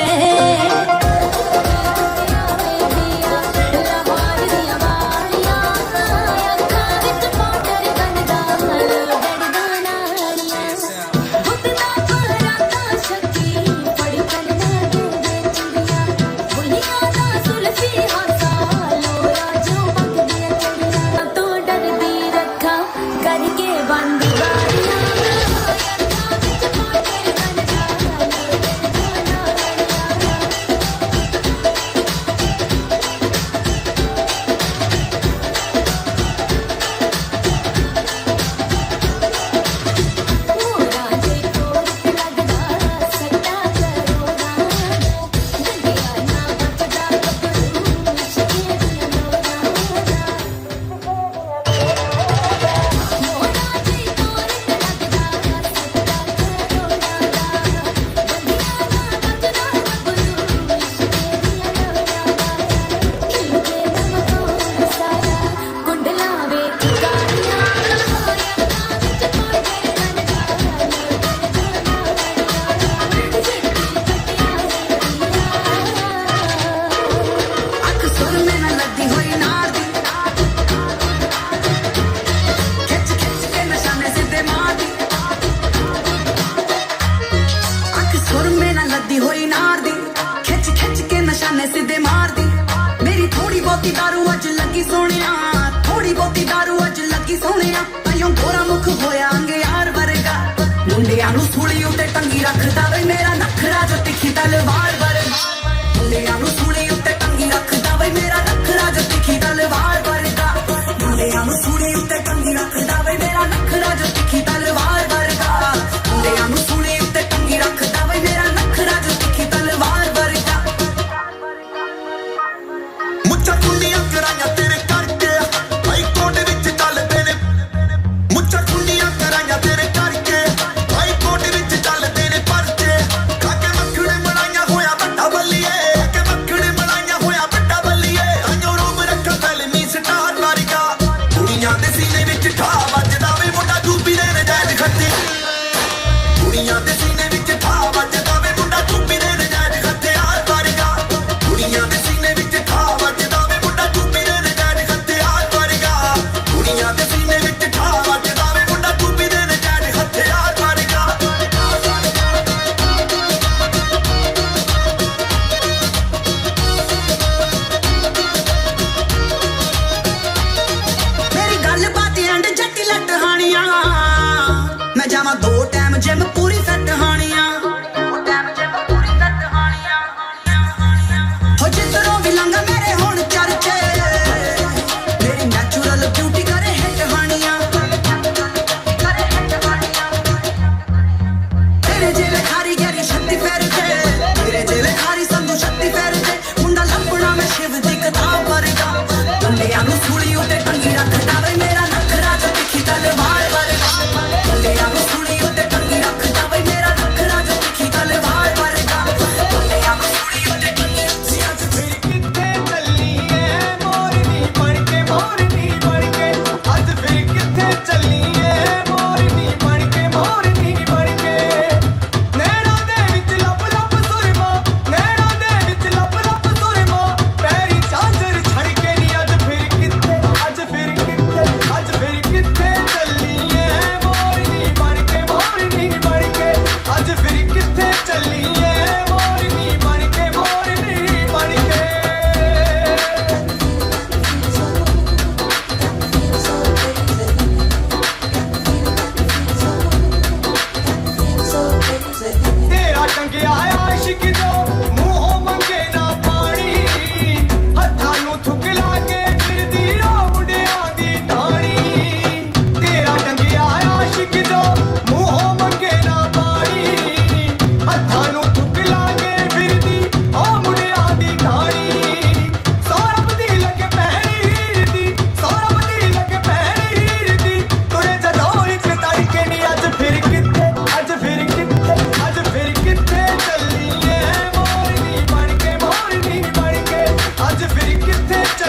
टंगिया आशिक जो